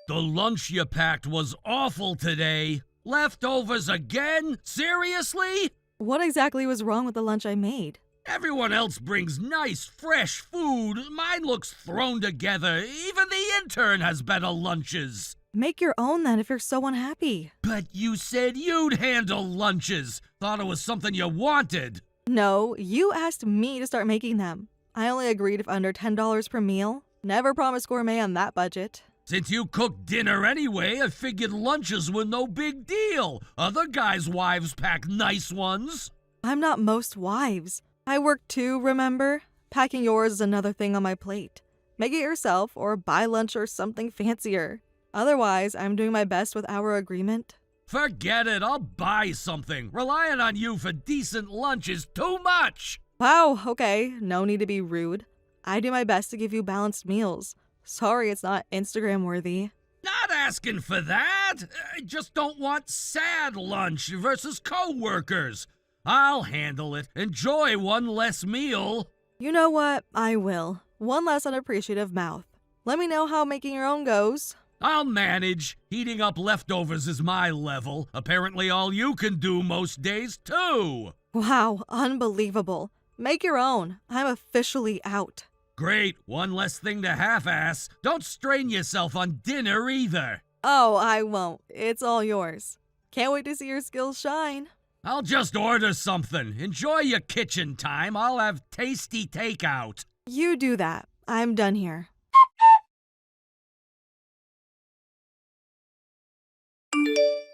The lunch you packed was awful today. Leftovers again? Seriously? What exactly was wrong with the lunch I made? Everyone else brings nice, fresh food. Mine looks thrown together. Even the intern has better lunches. Make your own then if you're so unhappy. But you said you'd handle lunches. Thought it was something you wanted. No, you asked me to start making them. I only agreed if under $10 per meal. Never promised gourmet on that budget. Since you cooked dinner anyway, I figured lunches were no big deal. Other guys' wives pack nice ones. I'm not most wives. I work too, remember? Packing yours is another thing on my plate. Make it yourself or buy lunch or something fancier. Otherwise, I'm doing my best with our agreement. Forget it, I'll buy something. Relying on you for decent lunch is too much. Wow, okay, no need to be rude. I do my best to give you balanced meals. Sorry it's not Instagram worthy. Not asking for that. I just don't want sad lunch versus co-workers. I'll handle it. Enjoy one less meal. You know what? I will. One less unappreciative mouth. Let me know how making your own goes. I'll manage. Heating up leftovers is my level. Apparently all you can do most days, too. Wow, unbelievable. Make your own. I'm officially out. Great. One less thing to half-ass. Don't strain yourself on dinner either. Oh, I won't. It's all yours. Can't wait to see your skills shine. I'll just order something. Enjoy your kitchen time. I'll have tasty takeout. You do that. I'm done here.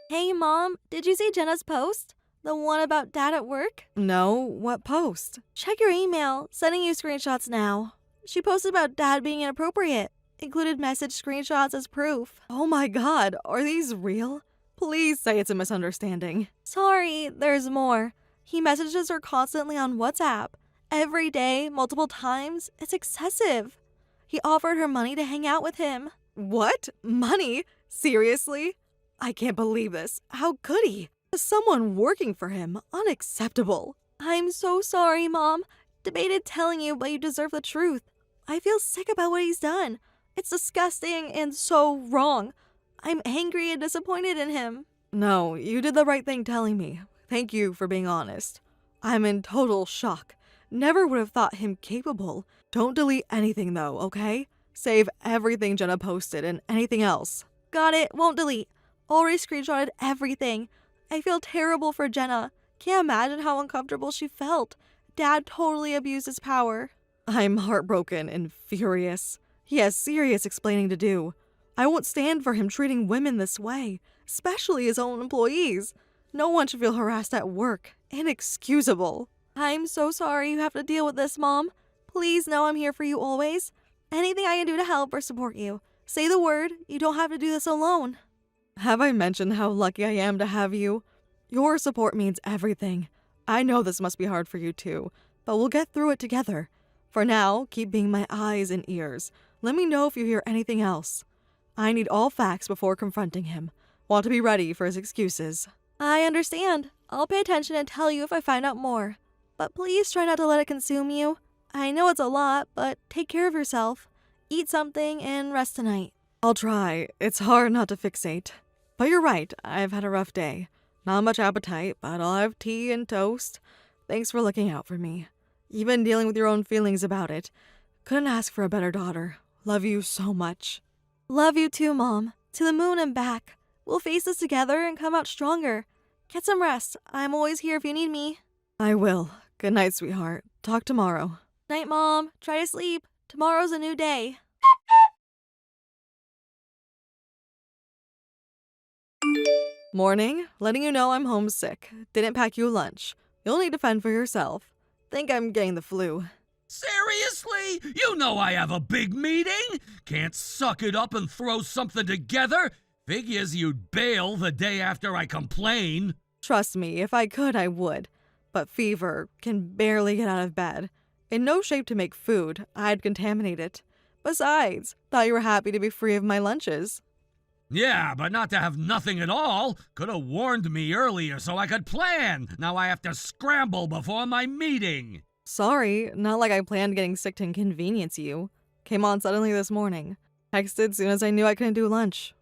Hey, Mom, did you see Jenna's post? The one about Dad at work? No, what post? Check your email. Sending you screenshots now. She posted about Dad being inappropriate. Included message screenshots as proof. Oh my God, are these real? Please say it's a misunderstanding. Sorry, there's more. He messages her constantly on WhatsApp. Every day, multiple times. It's excessive. He offered her money to hang out with him. What? Money? Seriously? I can't believe this. How could he? Someone working for him. Unacceptable. I'm so sorry, Mom. Debated telling you, but you deserve the truth. I feel sick about what he's done. It's disgusting and so wrong. I'm angry and disappointed in him. No, you did the right thing telling me. Thank you for being honest. I'm in total shock. Never would have thought him capable. Don't delete anything though, okay? Save everything Jenna posted and anything else. Got it, won't delete. Already screenshotted everything. I feel terrible for Jenna. Can't imagine how uncomfortable she felt. Dad totally abused his power. I'm heartbroken and furious. He has serious explaining to do. I won't stand for him treating women this way, especially his own employees. No one should feel harassed at work. Inexcusable. I'm so sorry you have to deal with this, Mom. Please know I'm here for you always. Anything I can do to help or support you. Say the word. You don't have to do this alone. Have I mentioned how lucky I am to have you? Your support means everything. I know this must be hard for you too, but we'll get through it together. For now, keep being my eyes and ears. Let me know if you hear anything else. I need all facts before confronting him. Want to be ready for his excuses. I understand. I'll pay attention and tell you if I find out more. But please try not to let it consume you. I know it's a lot, but take care of yourself. Eat something and rest tonight. I'll try. It's hard not to fixate. But you're right, I've had a rough day. Not much appetite, but I'll have tea and toast. Thanks for looking out for me. Even dealing with your own feelings about it. Couldn't ask for a better daughter. Love you so much. Love you too, Mom. To the moon and back. We'll face this together and come out stronger. Get some rest. I'm always here if you need me. I will. Good night, sweetheart. Talk tomorrow. Night, Mom. Try to sleep. Tomorrow's a new day. Morning. Letting you know I'm homesick. Didn't pack you lunch. You'll need to fend for yourself. Think I'm getting the flu. Seriously? You know I have a big meeting? Can't suck it up and throw something together? Figures you'd bail the day after I complain. Trust me, if I could, I would. But fever, can barely get out of bed. In no shape to make food, I'd contaminate it. Besides, thought you were happy to be free of my lunches. Yeah, but not to have nothing at all. Could have warned me earlier so I could plan. Now I have to scramble before my meeting. Sorry, not like I planned getting sick to inconvenience you. Came on suddenly this morning. Texted soon as I knew I couldn't do lunch.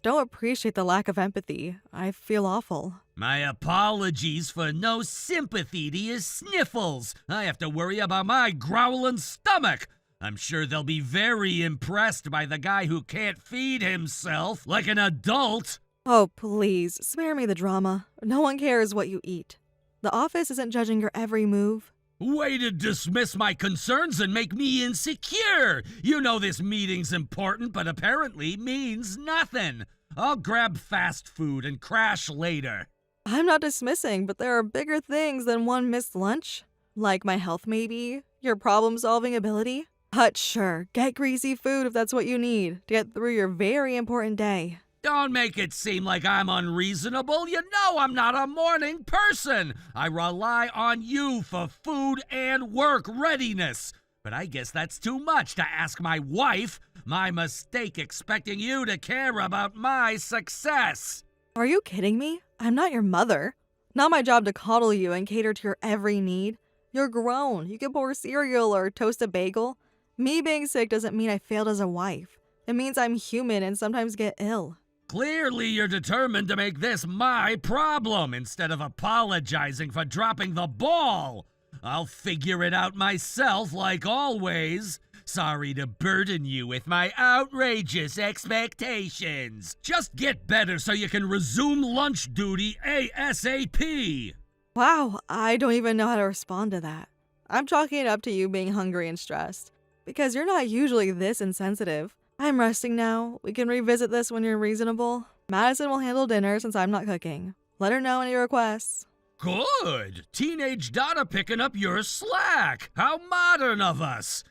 don't appreciate the lack of empathy. I feel awful. My apologies for no sympathy to your sniffles. I have to worry about my growling stomach. I'm sure they'll be very impressed by the guy who can't feed himself like an adult. Oh, please, spare me the drama. No one cares what you eat. The office isn't judging your every move. Way to dismiss my concerns and make me insecure. You know this meeting's important, but apparently means nothing. I'll grab fast food and crash later. I'm not dismissing, but there are bigger things than one missed lunch. Like my health, maybe? Your problem-solving ability? But sure, get greasy food if that's what you need to get through your very important day. Don't make it seem like I'm unreasonable. You know I'm not a morning person. I rely on you for food and work readiness. But I guess that's too much to ask my wife. My mistake expecting you to care about my success. Are you kidding me? I'm not your mother. Not my job to coddle you and cater to your every need. You're grown. You can pour cereal or toast a bagel. Me being sick doesn't mean I failed as a wife. It means I'm human and sometimes get ill. Clearly you're determined to make this my problem instead of apologizing for dropping the ball. I'll figure it out myself like always. Sorry to burden you with my outrageous expectations. Just get better so you can resume lunch duty ASAP. Wow, I don't even know how to respond to that. I'm chalking it up to you being hungry and stressed. Because you're not usually this insensitive. I'm resting now. We can revisit this when you're reasonable. Madison will handle dinner since I'm not cooking. Let her know any requests. Good. Teenage daughter picking up your slack. How modern of us.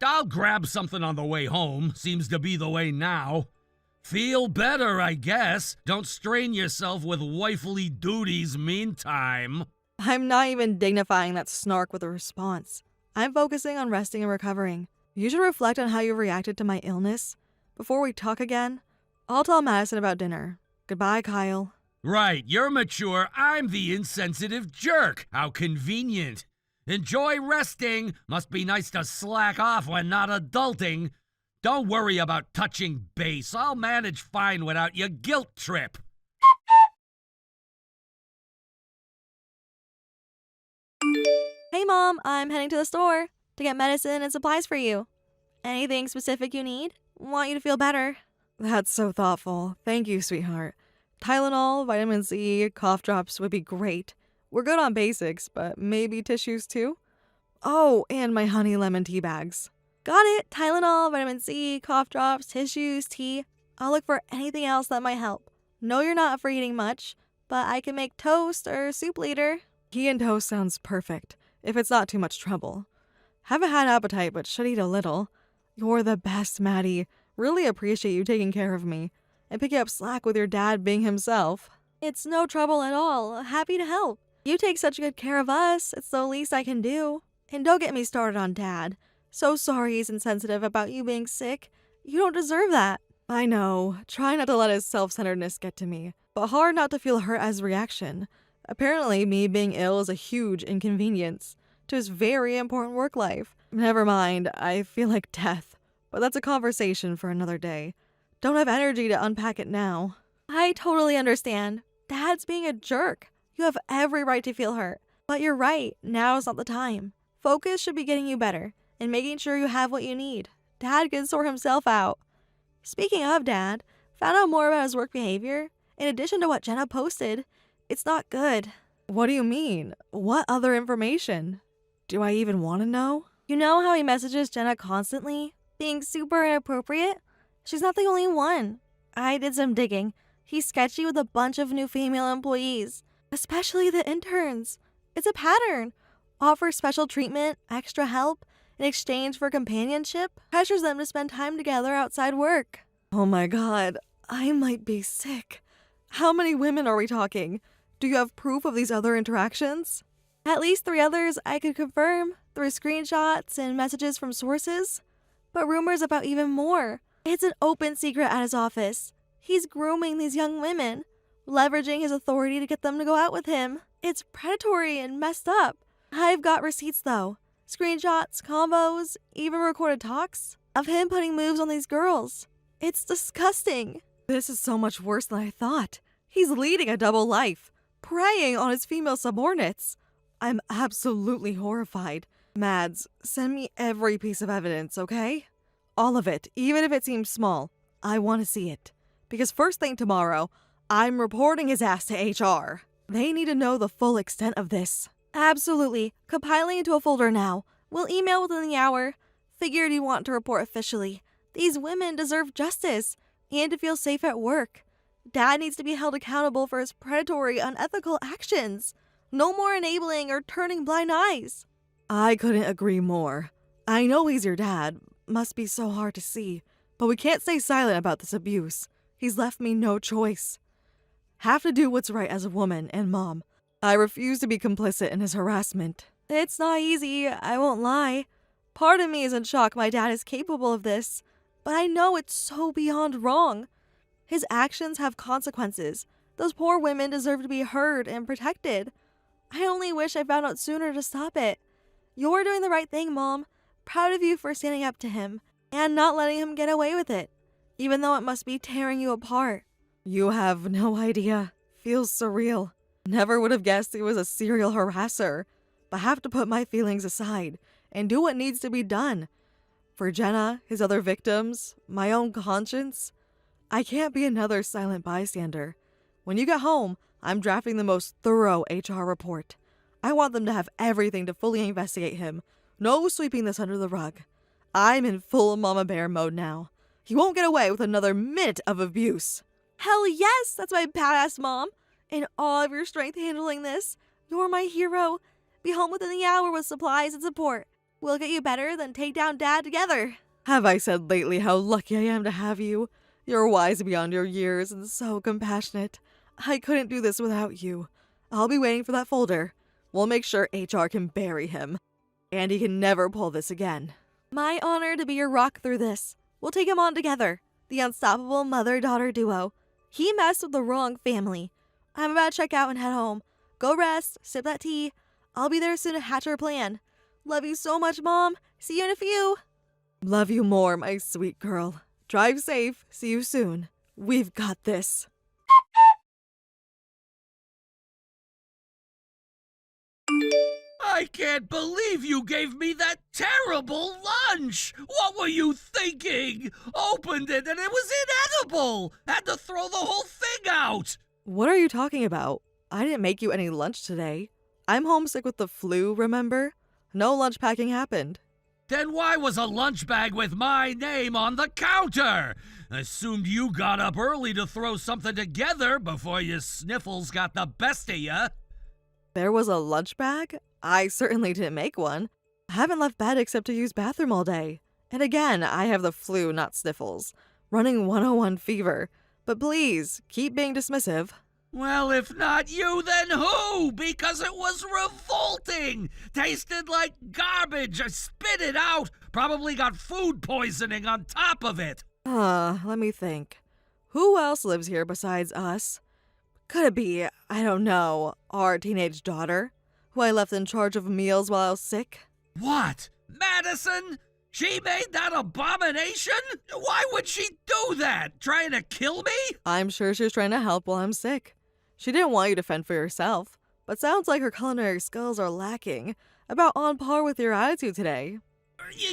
I'll grab something on the way home. Seems to be the way now. Feel better, I guess. Don't strain yourself with wifely duties meantime. I'm not even dignifying that snark with a response. I'm focusing on resting and recovering. You should reflect on how you reacted to my illness. Before we talk again, I'll tell Madison about dinner. Goodbye, Kyle. Right, you're mature. I'm the insensitive jerk. How convenient. Enjoy resting. Must be nice to slack off when not adulting. Don't worry about touching base. I'll manage fine without your guilt trip. Hey, Mom, I'm heading to the store to get medicine and supplies for you. Anything specific you need? Want you to feel better. That's so thoughtful. Thank you, sweetheart. Tylenol, vitamin C, cough drops would be great. We're good on basics, but maybe tissues too? Oh, and my honey lemon tea bags. Got it. Tylenol, vitamin C, cough drops, tissues, tea. I'll look for anything else that might help. No, you're not for eating much, but I can make toast or soup later. Tea and toast sounds perfect, if it's not too much trouble. Haven't had appetite, but should eat a little. You're the best, Maddie. Really appreciate you taking care of me and picking up slack with your dad being himself. It's no trouble at all. Happy to help. You take such good care of us. It's the least I can do. And don't get me started on Dad. So sorry he's insensitive about you being sick. You don't deserve that. I know. Try not to let his self-centeredness get to me. But hard not to feel hurt as reaction. Apparently, me being ill is a huge inconvenience to his very important work life. Never mind, I feel like death. But that's a conversation for another day. Don't have energy to unpack it now. I totally understand. Dad's being a jerk. You have every right to feel hurt. But you're right, now's not the time. Focus should be getting you better and making sure you have what you need. Dad can sort himself out. Speaking of Dad, found out more about his work behavior. In addition to what Jenna posted, it's not good. What do you mean? What other information? Do I even want to know? You know how he messages Jenna constantly? Being super inappropriate? She's not the only one. I did some digging. He's sketchy with a bunch of new female employees, especially the interns. It's a pattern. Offers special treatment, extra help, in exchange for companionship, pressures them to spend time together outside work. Oh my god, I might be sick. How many women are we talking? Do you have proof of these other interactions? At least 3 others I could confirm through screenshots and messages from sources. But rumors about even more. It's an open secret at his office. He's grooming these young women, leveraging his authority to get them to go out with him. It's predatory and messed up. I've got receipts though. Screenshots, combos, even recorded talks of him putting moves on these girls. It's disgusting. This is so much worse than I thought. He's leading a double life, preying on his female subordinates. I'm absolutely horrified. Mads, send me every piece of evidence, okay? All of it, even if it seems small. I want to see it. Because first thing tomorrow, I'm reporting his ass to HR. They need to know the full extent of this. Absolutely. Compiling into a folder now. We'll email within the hour. Figured you want to report officially. These women deserve justice and to feel safe at work. Dad needs to be held accountable for his predatory, unethical actions. No more enabling or turning blind eyes. I couldn't agree more. I know he's your dad. Must be so hard to see. But we can't stay silent about this abuse. He's left me no choice. Have to do what's right as a woman and mom. I refuse to be complicit in his harassment. It's not easy, I won't lie. Part of me is in shock my dad is capable of this. But I know it's so beyond wrong. His actions have consequences. Those poor women deserve to be heard and protected. I only wish I found out sooner to stop it. You're doing the right thing, Mom. Proud of you for standing up to him and not letting him get away with it, even though it must be tearing you apart. You have no idea. Feels surreal. Never would have guessed he was a serial harasser, but have to put my feelings aside and do what needs to be done. For Jenna, his other victims, my own conscience, I can't be another silent bystander. When you get home, I'm drafting the most thorough HR report. I want them to have everything to fully investigate him. No sweeping this under the rug. I'm in full mama bear mode now. He won't get away with another minute of abuse. Hell yes, that's my badass mom. In all of your strength handling this. You're my hero. Be home within the hour with supplies and support. We'll get you better than take down Dad together. Have I said lately how lucky I am to have you? You're wise beyond your years and so compassionate. I couldn't do this without you. I'll be waiting for that folder. We'll make sure HR can bury him. And he can never pull this again. My honor to be your rock through this. We'll take him on together. The unstoppable mother-daughter duo. He messed with the wrong family. I'm about to check out and head home. Go rest, sip that tea. I'll be there soon to hatch our plan. Love you so much, Mom. See you in a few. Love you more, my sweet girl. Drive safe. See you soon. We've got this. I can't believe you gave me that terrible lunch! What were you thinking? Opened it and it was inedible! Had to throw the whole thing out! What are you talking about? I didn't make you any lunch today. I'm homesick with the flu, remember? No lunch packing happened. Then why was a lunch bag with my name on the counter? Assumed you got up early to throw something together before your sniffles got the best of you. There was a lunch bag? I certainly didn't make one. I haven't left bed except to use bathroom all day. And again, I have the flu, not sniffles. Running 101 fever. But please, keep being dismissive. Well, if not you, then who? Because it was revolting! Tasted like garbage! I spit it out! Probably got food poisoning on top of it! Let me think. Who else lives here besides us? Could it be, I don't know, our teenage daughter, who I left in charge of meals while I was sick? What? Madison? She made that abomination? Why would she do that? Trying to kill me? I'm sure she was trying to help while I'm sick. She didn't want you to fend for yourself, but sounds like her culinary skills are lacking. About on par with your attitude today.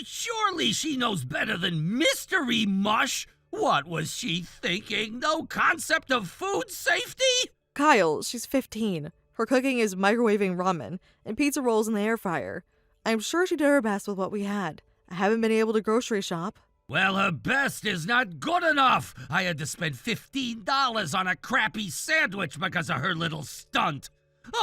Surely she knows better than mystery mush. What was she thinking? No concept of food safety? Kyle, she's 15. Her cooking is microwaving ramen and pizza rolls in the air fryer. I'm sure she did her best with what we had. I haven't been able to grocery shop. Well, her best is not good enough. I had to spend $15 on a crappy sandwich because of her little stunt.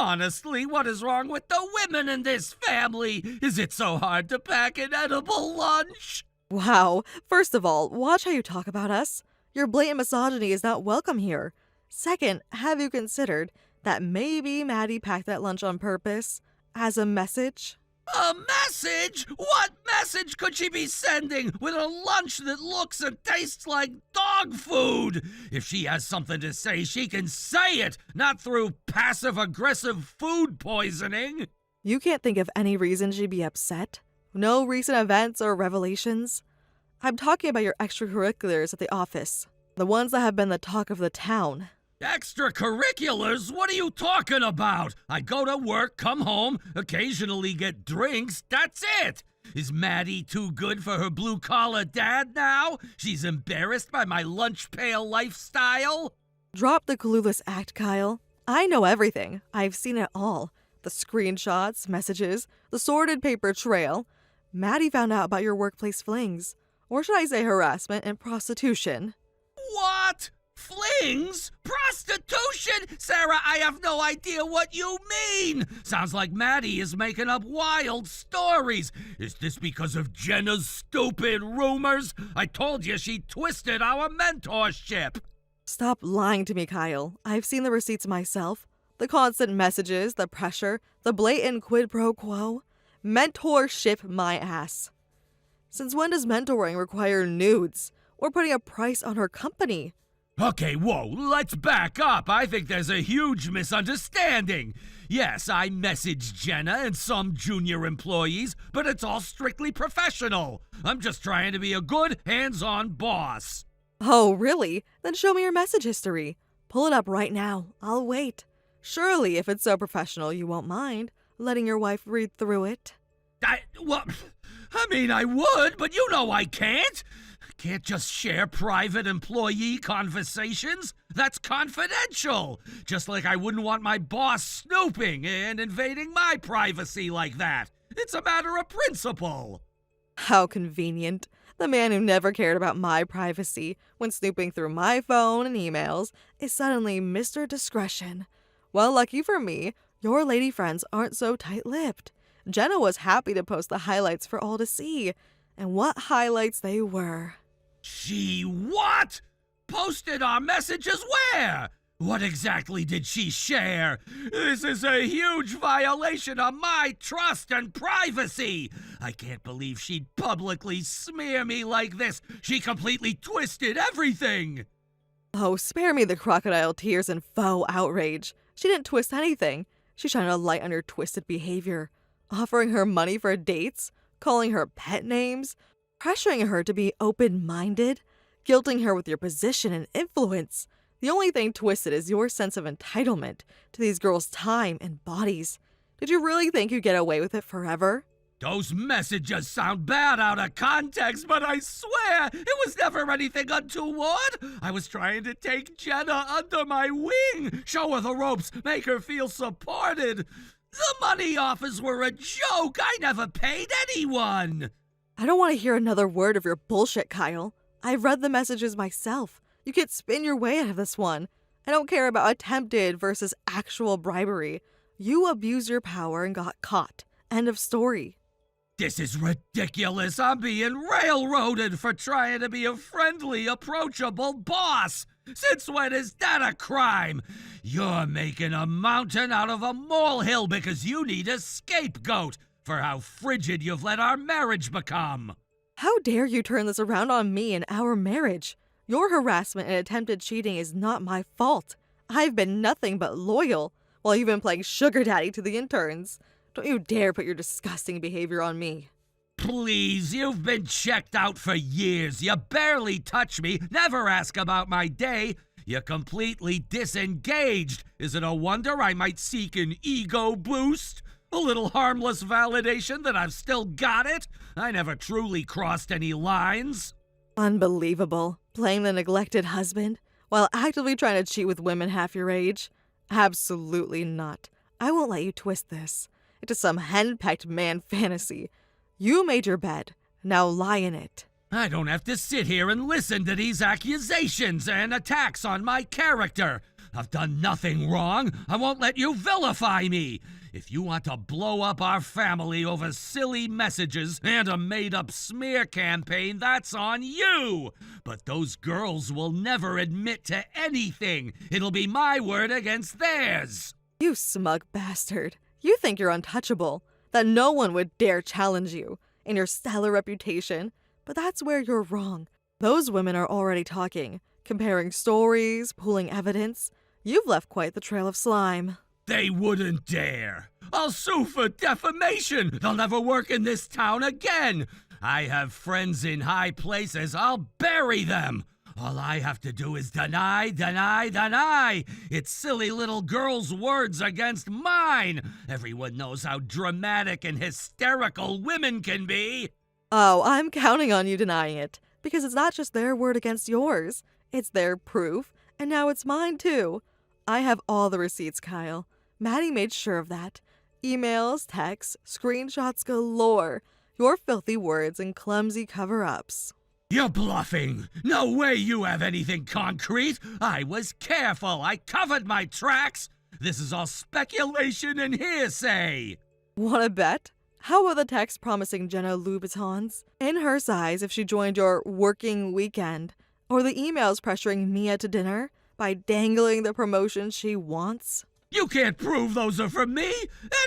Honestly, what is wrong with the women in this family? Is it so hard to pack an edible lunch? Wow. First of all, watch how you talk about us. Your blatant misogyny is not welcome here. Second, have you considered that maybe Maddie packed that lunch on purpose as a message? A message? What message could she be sending with a lunch that looks and tastes like dog food? If she has something to say, she can say it, not through passive-aggressive food poisoning. You can't think of any reason she'd be upset? No recent events or revelations? I'm talking about your extracurriculars at the office. The ones that have been the talk of the town. Extracurriculars? What are you talking about? I go to work, come home, occasionally get drinks, that's it! Is Maddie too good for her blue-collar dad now? She's embarrassed by my lunch pail lifestyle? Drop the clueless act, Kyle. I know everything. I've seen it all. The screenshots, messages, the sordid paper trail. Maddie found out about your workplace flings. Or should I say harassment and prostitution? What? Flings? Prostitution? Sarah, I have no idea what you mean. Sounds like Maddie is making up wild stories. Is this because of Jenna's stupid rumors? I told you she twisted our mentorship. Stop lying to me, Kyle. I've seen the receipts myself. The constant messages, the pressure, the blatant quid pro quo. Mentorship my ass. Since when does mentoring require nudes or putting a price on her company? Okay, whoa, let's back up. I think there's a huge misunderstanding. Yes, I messaged Jenna and some junior employees, but it's all strictly professional. I'm just trying to be a good, hands-on boss. Oh, really? Then show me your message history. Pull it up right now. I'll wait. Surely, if it's so professional, you won't mind letting your wife read through it. I would, but you know I can't. Can't just share private employee conversations. That's confidential. Just like I wouldn't want my boss snooping and invading my privacy like that. It's a matter of principle. How convenient. The man who never cared about my privacy when snooping through my phone and emails is suddenly Mr. Discretion. Well, lucky for me, your lady friends aren't so tight-lipped. Jenna was happy to post the highlights for all to see. And what highlights they were. She what? Posted our messages where? What exactly did she share? This is a huge violation of my trust and privacy. I can't believe she'd publicly smear me like this. She completely twisted everything. Oh, spare me the crocodile tears and faux outrage. She didn't twist anything. She shined a light on her twisted behavior. Offering her money for dates, calling her pet names, pressuring her to be open-minded, guilting her with your position and influence. The only thing twisted is your sense of entitlement to these girls' time and bodies. Did you really think you'd get away with it forever? Those messages sound bad out of context, but I swear it was never anything untoward. I was trying to take Jenna under my wing, show her the ropes, make her feel supported. The money offers were a joke. I never paid anyone. I don't want to hear another word of your bullshit, Kyle. I've read the messages myself. You can't spin your way out of this one. I don't care about attempted versus actual bribery. You abused your power and got caught. End of story. This is ridiculous. I'm being railroaded for trying to be a friendly, approachable boss. Since when is that a crime? You're making a mountain out of a molehill because you need a scapegoat for how frigid you've let our marriage become. How dare you turn this around on me and our marriage? Your harassment and attempted cheating is not my fault. I've been nothing but loyal while you've been playing sugar daddy to the interns. Don't you dare put your disgusting behavior on me. Please, you've been checked out for years. You barely touch me, never ask about my day. You're completely disengaged. Is it a wonder I might seek an ego boost? A little harmless validation that I've still got it? I never truly crossed any lines. Unbelievable. Playing the neglected husband while actively trying to cheat with women half your age? Absolutely not. I won't let you twist this into some henpecked man fantasy. You made your bed. Now lie in it. I don't have to sit here and listen to these accusations and attacks on my character. I've done nothing wrong. I won't let you vilify me. If you want to blow up our family over silly messages and a made-up smear campaign, that's on you. But those girls will never admit to anything. It'll be my word against theirs. You smug bastard. You think you're untouchable, that no one would dare challenge you in your stellar reputation. But that's where you're wrong. Those women are already talking, comparing stories, pooling evidence. You've left quite the trail of slime. They wouldn't dare. I'll sue for defamation. They'll never work in this town again. I have friends in high places. I'll bury them. All I have to do is deny, deny, deny. It's silly little girl's words against mine. Everyone knows how dramatic and hysterical women can be. Oh, I'm counting on you denying it. Because it's not just their word against yours. It's their proof. And now it's mine too. I have all the receipts, Kyle. Maddie made sure of that. Emails, texts, screenshots galore. Your filthy words and clumsy cover-ups. You're bluffing. No way you have anything concrete. I was careful. I covered my tracks. This is all speculation and hearsay. Wanna bet? How about the text promising Jenna Louboutins in her size if she joined your working weekend? Or the emails pressuring Mia to dinner by dangling the promotion she wants? You can't prove those are from me.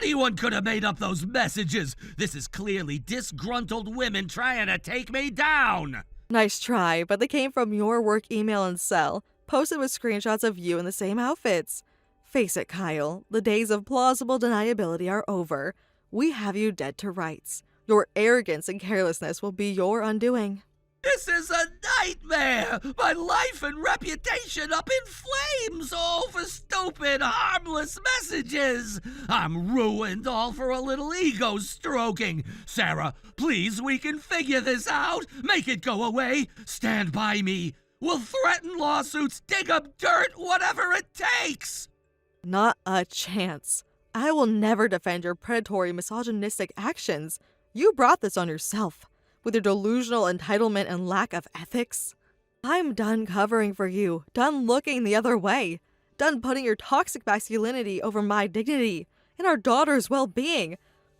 Anyone could have made up those messages. This is clearly disgruntled women trying to take me down. Nice try, but they came from your work email and cell, posted with screenshots of you in the same outfits. Face it, Kyle, the days of plausible deniability are over. We have you dead to rights. Your arrogance and carelessness will be your undoing. This is a nightmare! My life and reputation up in flames, all for stupid, harmless messages! I'm ruined, all for a little ego stroking. Sarah, please, we can figure this out. Make it go away. Stand by me. We'll threaten lawsuits, dig up dirt, whatever it takes. Not a chance. I will never defend your predatory, misogynistic actions. You brought this on yourself. With your delusional entitlement and lack of ethics. I'm done covering for you, done looking the other way, done putting your toxic masculinity over my dignity and our daughter's well-being.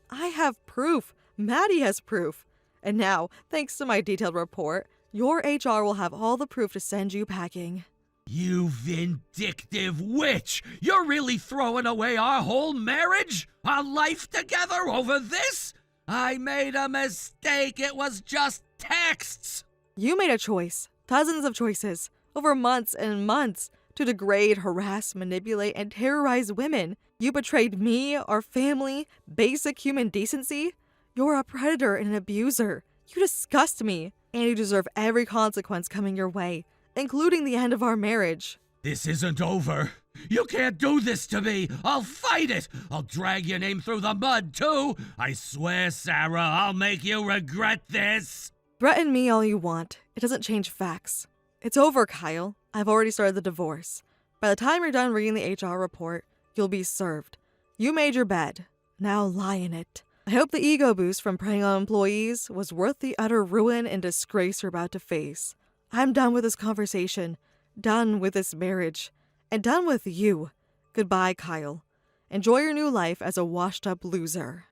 I have proof. Maddie has proof. And now, thanks to my detailed report, your HR will have all the proof to send you packing. You vindictive witch! You're really throwing away our whole marriage? Our life together over this? I made a mistake. It was just texts. You made a choice, dozens of choices, over months and months, to degrade, harass, manipulate, and terrorize women. You betrayed me, our family, basic human decency. You're a predator and an abuser. You disgust me, and you deserve every consequence coming your way, including the end of our marriage. This isn't over. You can't do this to me. I'll fight it. I'll drag your name through the mud, too. I swear, Sarah, I'll make you regret this. Threaten me all you want. It doesn't change facts. It's over, Kyle. I've already started the divorce. By the time you're done reading the HR report, you'll be served. You made your bed. Now lie in it. I hope the ego boost from preying on employees was worth the utter ruin and disgrace you're about to face. I'm done with this conversation. Done with this marriage. And done with you. Goodbye, Kyle. Enjoy your new life as a washed-up loser.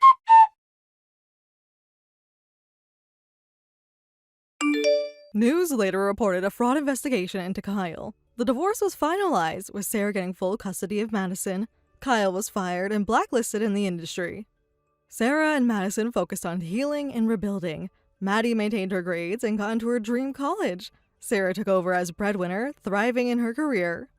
News later reported a fraud investigation into Kyle. The divorce was finalized, with Sarah getting full custody of Madison. Kyle was fired and blacklisted in the industry. Sarah and Madison focused on healing and rebuilding. Maddie maintained her grades and got into her dream college. Sarah took over as breadwinner, thriving in her career.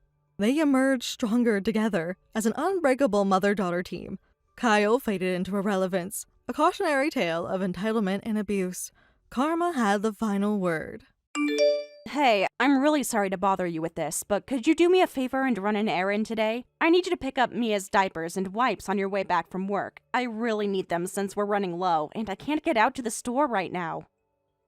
They emerged stronger together as an unbreakable mother-daughter team. Kyle faded into irrelevance, a cautionary tale of entitlement and abuse. Karma had the final word. Hey, I'm really sorry to bother you with this, but could you do me a favor and run an errand today? I need you to pick up Mia's diapers and wipes on your way back from work. I really need them since we're running low, and I can't get out to the store right now.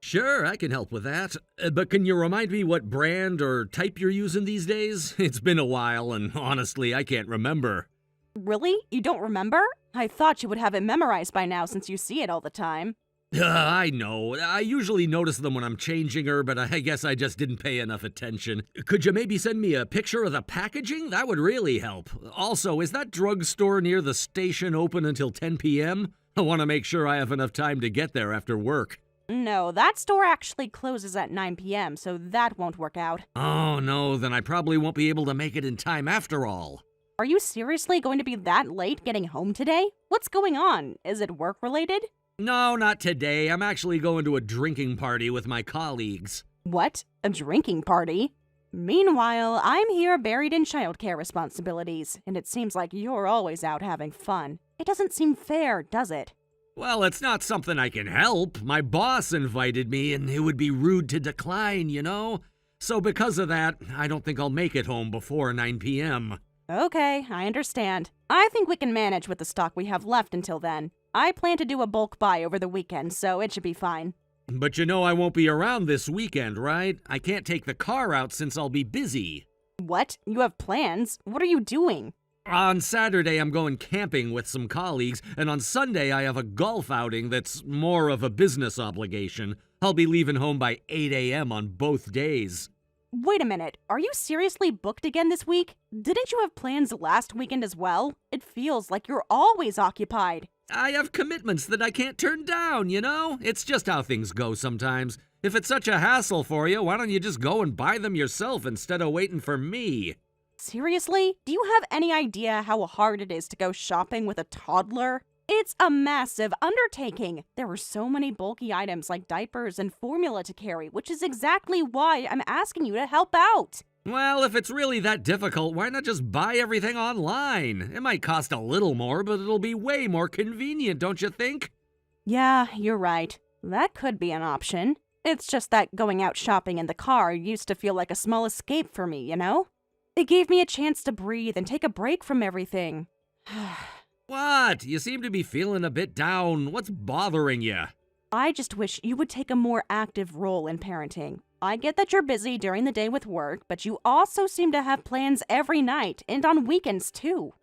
Sure, I can help with that. But can you remind me what brand or type you're using these days? It's been a while, and honestly, I can't remember. Really? You don't remember? I thought you would have it memorized by now since you see it all the time. I know. I usually notice them when I'm changing her, but I guess I just didn't pay enough attention. Could you maybe send me a picture of the packaging? That would really help. Also, is that drugstore near the station open until 10 p.m.? I want to make sure I have enough time to get there after work. No, that store actually closes at 9 p.m., so that won't work out. Oh no, then I probably won't be able to make it in time after all. Are you seriously going to be that late getting home today? What's going on? Is it work-related? No, not today. I'm actually going to a drinking party with my colleagues. What? A drinking party? Meanwhile, I'm here buried in childcare responsibilities, and it seems like you're always out having fun. It doesn't seem fair, does it? Well, it's not something I can help. My boss invited me, and it would be rude to decline, you know? So because of that, I don't think I'll make it home before 9 p.m. Okay, I understand. I think we can manage with the stock we have left until then. I plan to do a bulk buy over the weekend, so it should be fine. But you know I won't be around this weekend, right? I can't take the car out since I'll be busy. What? You have plans? What are you doing? On Saturday, I'm going camping with some colleagues, and on Sunday, I have a golf outing that's more of a business obligation. I'll be leaving home by 8 a.m. on both days. Wait a minute, are you seriously booked again this week? Didn't you have plans last weekend as well? It feels like you're always occupied. I have commitments that I can't turn down, you know? It's just how things go sometimes. If it's such a hassle for you, why don't you just go and buy them yourself instead of waiting for me? Seriously? Do you have any idea how hard it is to go shopping with a toddler? It's a massive undertaking. There are so many bulky items like diapers and formula to carry, which is exactly why I'm asking you to help out. Well, if it's really that difficult, why not just buy everything online? It might cost a little more, but it'll be way more convenient, don't you think? Yeah, you're right. That could be an option. It's just that going out shopping in the car used to feel like a small escape for me, you know? It gave me a chance to breathe and take a break from everything. What? You seem to be feeling a bit down. What's bothering you? I just wish you would take a more active role in parenting. I get that you're busy during the day with work, but you also seem to have plans every night and on weekends too.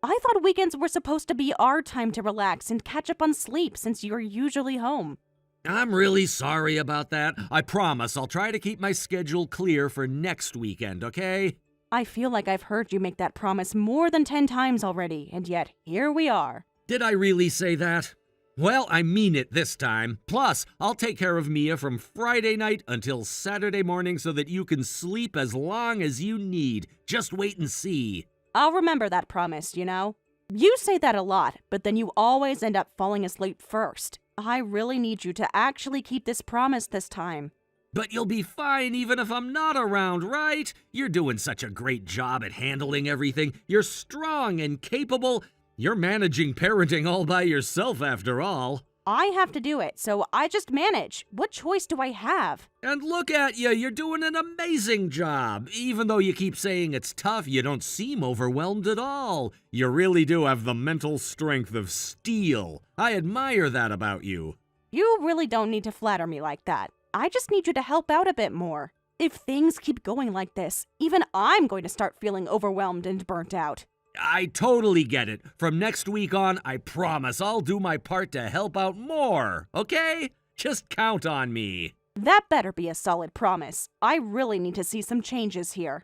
I thought weekends were supposed to be our time to relax and catch up on sleep since you're usually home. I'm really sorry about that. I promise I'll try to keep my schedule clear for next weekend, okay? I feel like I've heard you make that promise more than 10 times already, and yet here we are. Did I really say that? Well, I mean it this time. Plus, I'll take care of Mia from Friday night until Saturday morning so that you can sleep as long as you need. Just wait and see. I'll remember that promise, you know? You say that a lot, but then you always end up falling asleep first. I really need you to actually keep this promise this time. But you'll be fine even if I'm not around, right? You're doing such a great job at handling everything. You're strong and capable. You're managing parenting all by yourself, after all. I have to do it, so I just manage. What choice do I have? And look at you, you're doing an amazing job. Even though you keep saying it's tough, you don't seem overwhelmed at all. You really do have the mental strength of steel. I admire that about you. You really don't need to flatter me like that. I just need you to help out a bit more. If things keep going like this, even I'm going to start feeling overwhelmed and burnt out. I totally get it. From next week on, I promise I'll do my part to help out more, okay? Just count on me. That better be a solid promise. I really need to see some changes here.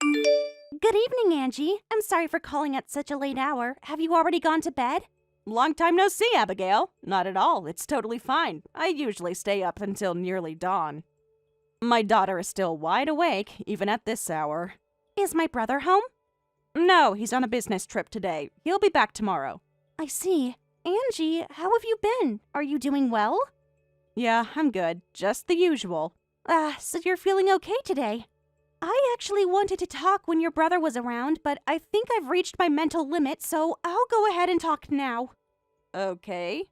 Good evening, Angie. I'm sorry for calling at such a late hour. Have you already gone to bed? Long time no see, Abigail. Not at all. It's totally fine. I usually stay up until nearly dawn. My daughter is still wide awake, even at this hour. Is my brother home? No, he's on a business trip today. He'll be back tomorrow. I see. Angie, how have you been? Are you doing well? Yeah, I'm good. Just the usual. So you're feeling okay today? I actually wanted to talk when your brother was around, but I think I've reached my mental limit, so I'll go ahead and talk now. Okay.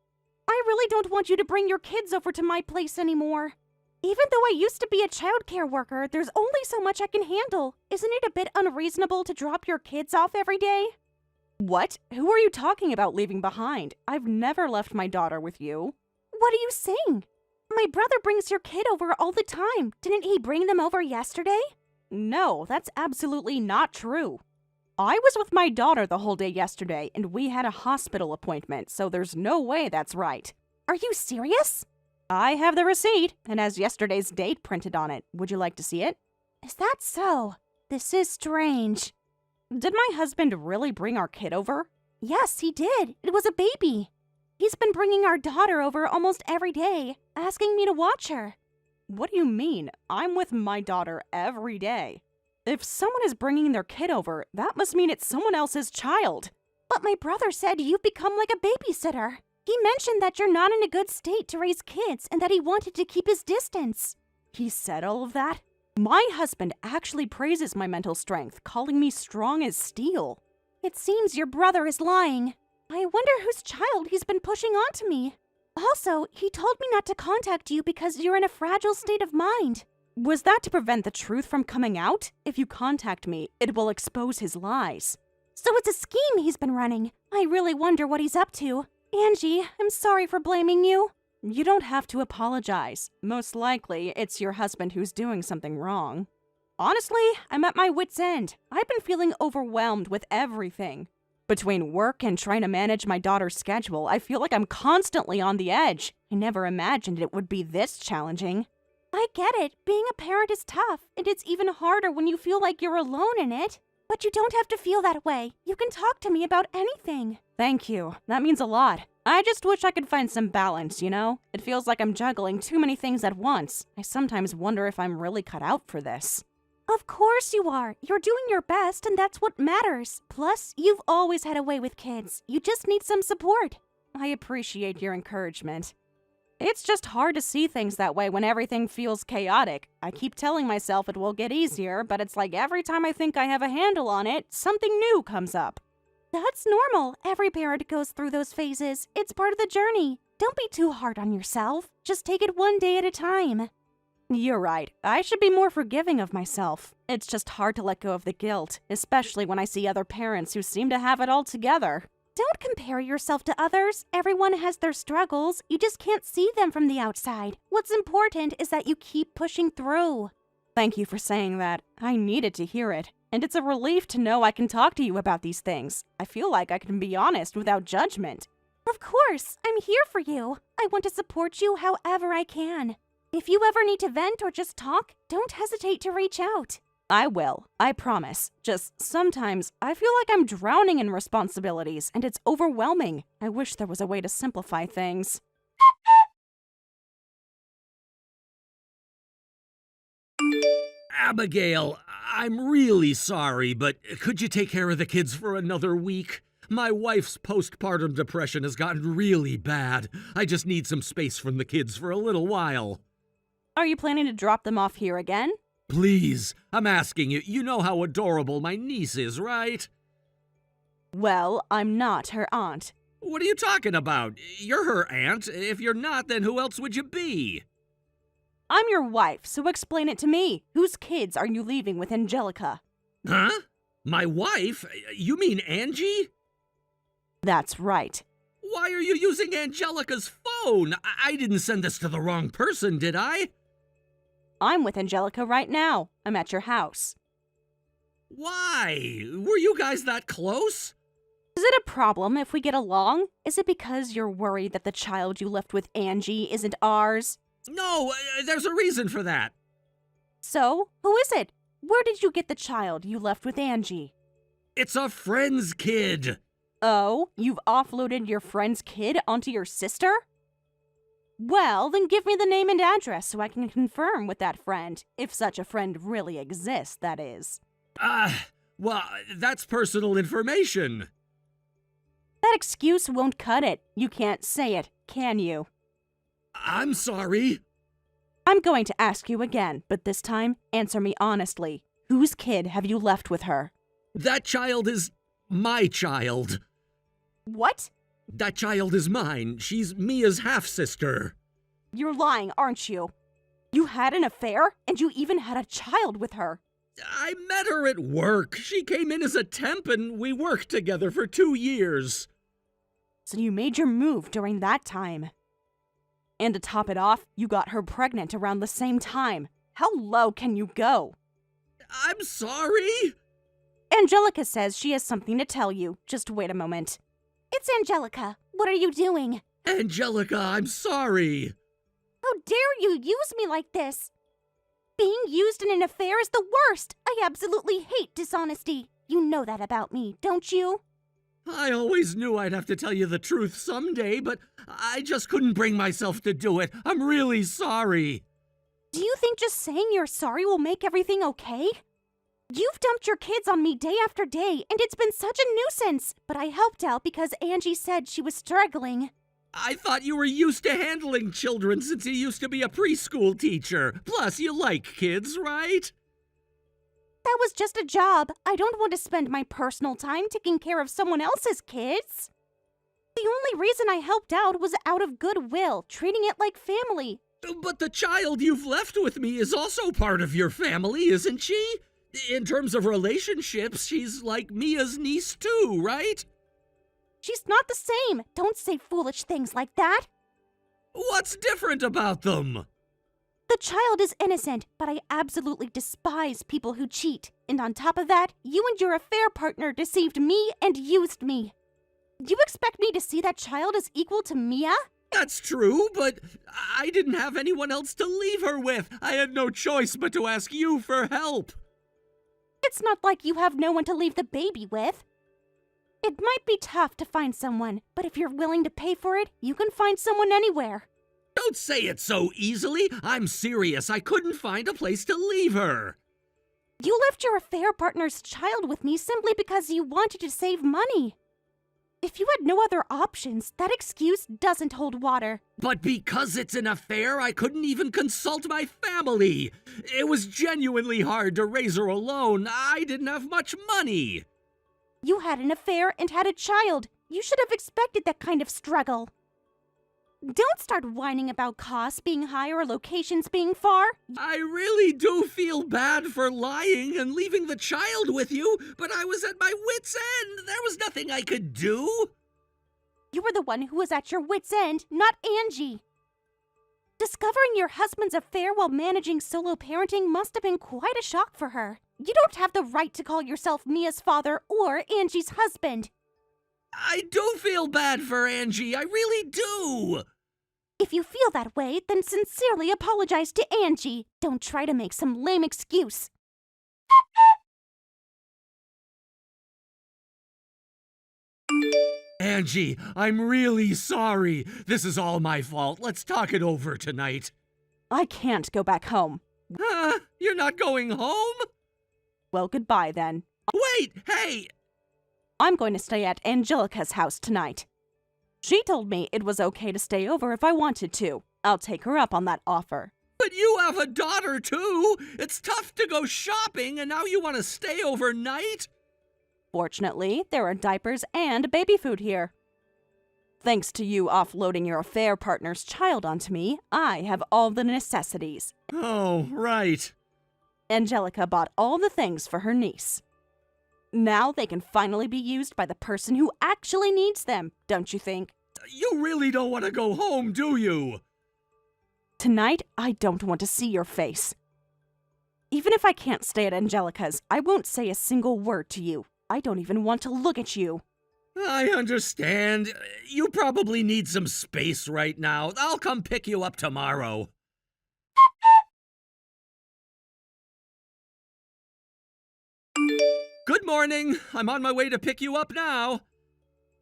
I really don't want you to bring your kids over to my place anymore. Even though I used to be a childcare worker, there's only so much I can handle. Isn't it a bit unreasonable to drop your kids off every day? What? Who are you talking about leaving behind? I've never left my daughter with you. What are you saying? My brother brings your kid over all the time. Didn't he bring them over yesterday? No, that's absolutely not true. I was with my daughter the whole day yesterday, and we had a hospital appointment, so there's no way that's right. Are you serious? I have the receipt, and has yesterday's date printed on it. Would you like to see it? Is that so? This is strange. Did my husband really bring our kid over? Yes, he did. It was a baby. He's been bringing our daughter over almost every day, asking me to watch her. What do you mean? I'm with my daughter every day. If someone is bringing their kid over, that must mean it's someone else's child. But my brother said you've become like a babysitter. He mentioned that you're not in a good state to raise kids and that he wanted to keep his distance. He said all of that? My husband actually praises my mental strength, calling me strong as steel. It seems your brother is lying. I wonder whose child he's been pushing onto me. Also, he told me not to contact you because you're in a fragile state of mind. Was that to prevent the truth from coming out? If you contact me, it will expose his lies. So it's a scheme he's been running. I really wonder what he's up to. Angie, I'm sorry for blaming you. You don't have to apologize. Most likely, it's your husband who's doing something wrong. Honestly, I'm at my wit's end. I've been feeling overwhelmed with everything. Between work and trying to manage my daughter's schedule, I feel like I'm constantly on the edge. I never imagined it would be this challenging. I get it. Being a parent is tough, and it's even harder when you feel like you're alone in it. But you don't have to feel that way. You can talk to me about anything. Thank you. That means a lot. I just wish I could find some balance, you know? It feels like I'm juggling too many things at once. I sometimes wonder if I'm really cut out for this. Of course you are. You're doing your best, and that's what matters. Plus, you've always had a way with kids. You just need some support. I appreciate your encouragement. It's just hard to see things that way when everything feels chaotic. I keep telling myself it will get easier, but it's like every time I think I have a handle on it, something new comes up. That's normal. Every parent goes through those phases. It's part of the journey. Don't be too hard on yourself. Just take it one day at a time. You're right. I should be more forgiving of myself. It's just hard to let go of the guilt, especially when I see other parents who seem to have it all together. Don't compare yourself to others. Everyone has their struggles. You just can't see them from the outside. What's important is that you keep pushing through. Thank you for saying that. I needed to hear it. And it's a relief to know I can talk to you about these things. I feel like I can be honest without judgment. Of course, I'm here for you. I want to support you however I can. If you ever need to vent or just talk, don't hesitate to reach out. I will. I promise. Just sometimes I feel like I'm drowning in responsibilities and it's overwhelming. I wish there was a way to simplify things. Abigail, I'm really sorry, but could you take care of the kids for another week? My wife's postpartum depression has gotten really bad. I just need some space from the kids for a little while. Are you planning to drop them off here again? Please, I'm asking you. You know how adorable my niece is, right? Well, I'm not her aunt. What are you talking about? You're her aunt. If you're not, then who else would you be? I'm your wife, so explain it to me. Whose kids are you leaving with Angelica? Huh? My wife? You mean Angie? That's right. Why are you using Angelica's phone? I didn't send this to the wrong person, did I? I'm with Angelica right now. I'm at your house. Why? Were you guys that close? Is it a problem if we get along? Is it because you're worried that the child you left with Angie isn't ours? No, there's a reason for that. So, who is it? Where did you get the child you left with Angie? It's a friend's kid. Oh, you've offloaded your friend's kid onto your sister? Well, then give me the name and address so I can confirm with that friend. If such a friend really exists, that is. Well, that's personal information. That excuse won't cut it. You can't say it, can you? I'm sorry. I'm going to ask you again, but this time, answer me honestly. Whose kid have you left with her? That child is my child. What? That child is mine. She's Mia's half-sister. You're lying, aren't you? You had an affair, and you even had a child with her. I met her at work. She came in as a temp, and we worked together for 2 years. So you made your move during that time. And to top it off, you got her pregnant around the same time. How low can you go? I'm sorry. Angelica says she has something to tell you. Just wait a moment. It's Angelica. What are you doing? Angelica, I'm sorry. How dare you use me like this? Being used in an affair is the worst. I absolutely hate dishonesty. You know that about me, don't you? I always knew I'd have to tell you the truth someday, but I just couldn't bring myself to do it. I'm really sorry. Do you think just saying you're sorry will make everything okay? You've dumped your kids on me day after day, and it's been such a nuisance. But I helped out because Angie said she was struggling. I thought you were used to handling children since you used to be a preschool teacher. Plus, you like kids, right? That was just a job. I don't want to spend my personal time taking care of someone else's kids. The only reason I helped out was out of goodwill, treating it like family. But the child you've left with me is also part of your family, isn't she? In terms of relationships, she's like Mia's niece too, right? She's not the same. Don't say foolish things like that. What's different about them? The child is innocent, but I absolutely despise people who cheat. And on top of that, you and your affair partner deceived me and used me. You expect me to see that child as equal to Mia? That's true, but I didn't have anyone else to leave her with. I had no choice but to ask you for help. It's not like you have no one to leave the baby with. It might be tough to find someone, but if you're willing to pay for it, you can find someone anywhere. Don't say it so easily. I'm serious. I couldn't find a place to leave her. You left your affair partner's child with me simply because you wanted to save money. If you had no other options, that excuse doesn't hold water. But because it's an affair, I couldn't even consult my family. It was genuinely hard to raise her alone. I didn't have much money. You had an affair and had a child. You should have expected that kind of struggle. Don't start whining about costs being high or locations being far. I really do feel bad for lying and leaving the child with you, but I was at my wit's end. There was nothing I could do. You were the one who was at your wit's end, not Angie. Discovering your husband's affair while managing solo parenting must have been quite a shock for her. You don't have the right to call yourself Mia's father or Angie's husband. I do feel bad for Angie. I really do. If you feel that way, then sincerely apologize to Angie. Don't try to make some lame excuse. Angie, I'm really sorry. This is all my fault. Let's talk it over tonight. I can't go back home. You're not going home? Well, goodbye then. Wait, hey! I'm going to stay at Angelica's house tonight. She told me it was okay to stay over if I wanted to. I'll take her up on that offer. But you have a daughter too. It's tough to go shopping and now you want to stay overnight? Fortunately, there are diapers and baby food here. Thanks to you offloading your affair partner's child onto me, I have all the necessities. Oh, right. Angelica bought all the things for her niece. Now they can finally be used by the person who actually needs them, don't you think? You really don't want to go home, do you? Tonight, I don't want to see your face. Even if I can't stay at Angelica's, I won't say a single word to you. I don't even want to look at you. I understand. You probably need some space right now. I'll come pick you up tomorrow. Good morning. I'm on my way to pick you up now.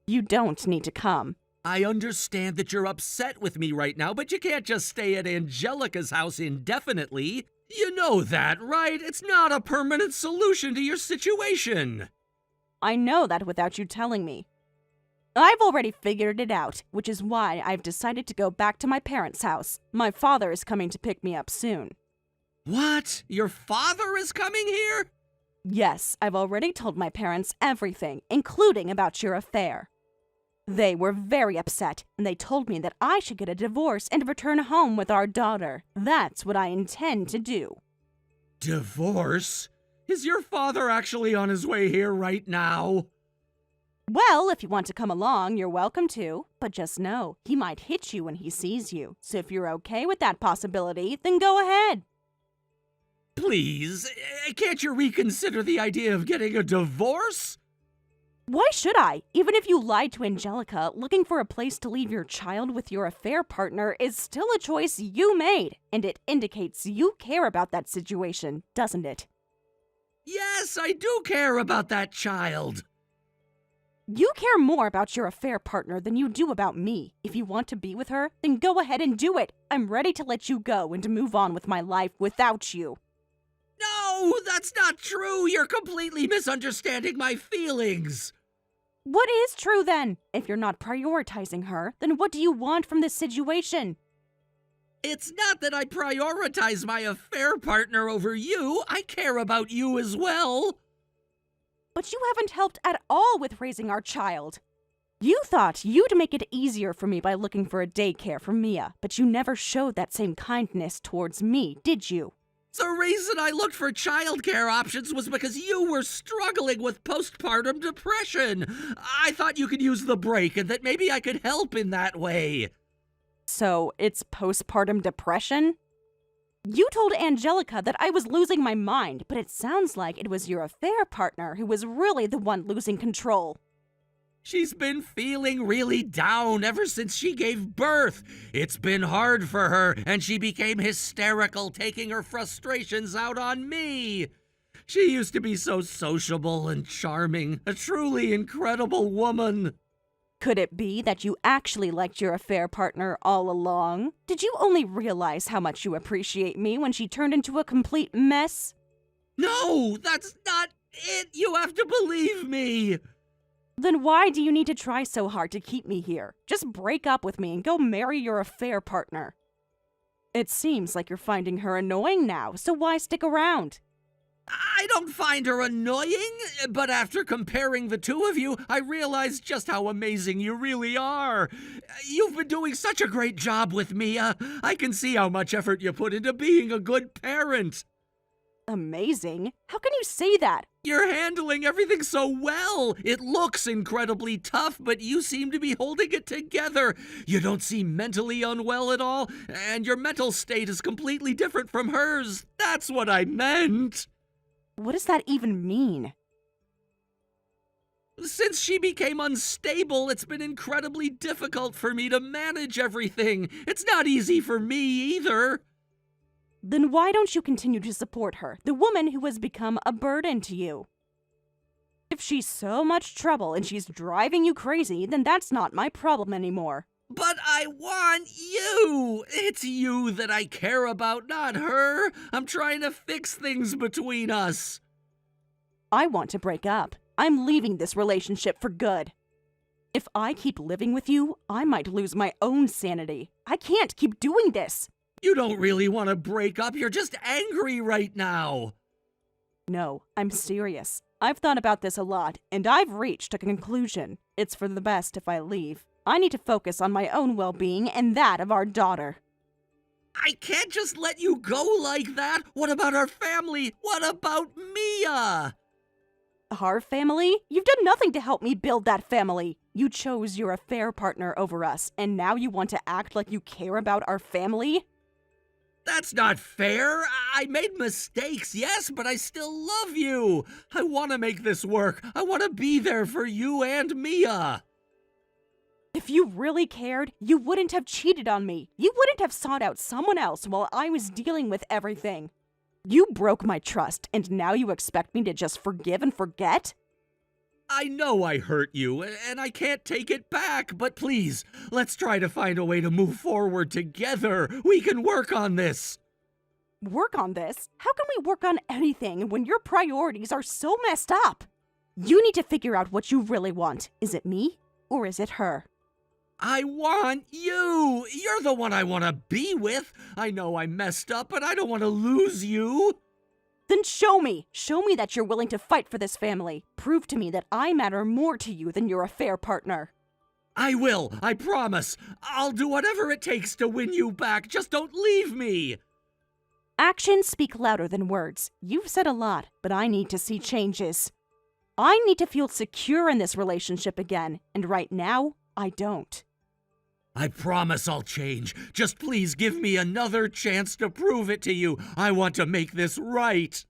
You don't need to come. I understand that you're upset with me right now, but you can't just stay at Angelica's house indefinitely. You know that, right? It's not a permanent solution to your situation. I know that without you telling me. I've already figured it out, which is why I've decided to go back to my parents' house. My father is coming to pick me up soon. What? Your father is coming here? Yes, I've already told my parents everything, including about your affair. They were very upset, and they told me that I should get a divorce and return home with our daughter. That's what I intend to do. Divorce? Is your father actually on his way here right now? Well, if you want to come along, you're welcome to. But just know, he might hit you when he sees you. So if you're okay with that possibility, then go ahead. Please, can't you reconsider the idea of getting a divorce? Why should I? Even if you lied to Angelica, looking for a place to leave your child with your affair partner is still a choice you made. And it indicates you care about that situation, doesn't it? Yes, I do care about that child. You care more about your affair partner than you do about me. If you want to be with her, then go ahead and do it. I'm ready to let you go and to move on with my life without you. No, that's not true. You're completely misunderstanding my feelings. What is true then? If you're not prioritizing her, then what do you want from this situation? It's not that I prioritize my affair partner over you. I care about you as well. But you haven't helped at all with raising our child. You thought you'd make it easier for me by looking for a daycare for Mia, but you never showed that same kindness towards me, did you? The reason I looked for childcare options was because you were struggling with postpartum depression. I thought you could use the break and that maybe I could help in that way. So, it's postpartum depression? You told Angelica that I was losing my mind, but it sounds like it was your affair partner who was really the one losing control. She's been feeling really down ever since she gave birth. It's been hard for her, and she became hysterical, taking her frustrations out on me. She used to be so sociable and charming, a truly incredible woman. Could it be that you actually liked your affair partner all along? Did you only realize how much you appreciate me when she turned into a complete mess? No, that's not it. You have to believe me. Then why do you need to try so hard to keep me here? Just break up with me and go marry your affair partner. It seems like you're finding her annoying now, so why stick around? I don't find her annoying, but after comparing the two of you, I realized just how amazing you really are. You've been doing such a great job with Mia. I can see how much effort you put into being a good parent. Amazing? How can you say that? You're handling everything so well. It looks incredibly tough, but you seem to be holding it together. You don't seem mentally unwell at all, and your mental state is completely different from hers. That's what I meant. What does that even mean? Since she became unstable, it's been incredibly difficult for me to manage everything. It's not easy for me either. Then why don't you continue to support her, the woman who has become a burden to you? If she's so much trouble and she's driving you crazy, then that's not my problem anymore. But I want you! It's you that I care about, not her. I'm trying to fix things between us. I want to break up. I'm leaving this relationship for good. If I keep living with you, I might lose my own sanity. I can't keep doing this. You don't really want to break up, you're just angry right now. No, I'm serious. I've thought about this a lot, and I've reached a conclusion. It's for the best if I leave. I need to focus on my own well-being and that of our daughter. I can't just let you go like that. What about our family? What about Mia? Our family? You've done nothing to help me build that family. You chose your affair partner over us, and now you want to act like you care about our family? That's not fair. I made mistakes, yes, but I still love you. I want to make this work. I want to be there for you and Mia. If you really cared, you wouldn't have cheated on me. You wouldn't have sought out someone else while I was dealing with everything. You broke my trust, and now you expect me to just forgive and forget? I know I hurt you, and I can't take it back, but please, let's try to find a way to move forward together. We can work on this. Work on this? How can we work on anything when your priorities are so messed up? You need to figure out what you really want. Is it me, or is it her? I want you. You're the one I want to be with. I know I messed up, but I don't want to lose you. Then show me. Show me that you're willing to fight for this family. Prove to me that I matter more to you than your affair partner. I will, I promise. I'll do whatever it takes to win you back. Just don't leave me. Actions speak louder than words. You've said a lot, but I need to see changes. I need to feel secure in this relationship again, and right now, I don't. I promise I'll change. Just please give me another chance to prove it to you. I want to make this right.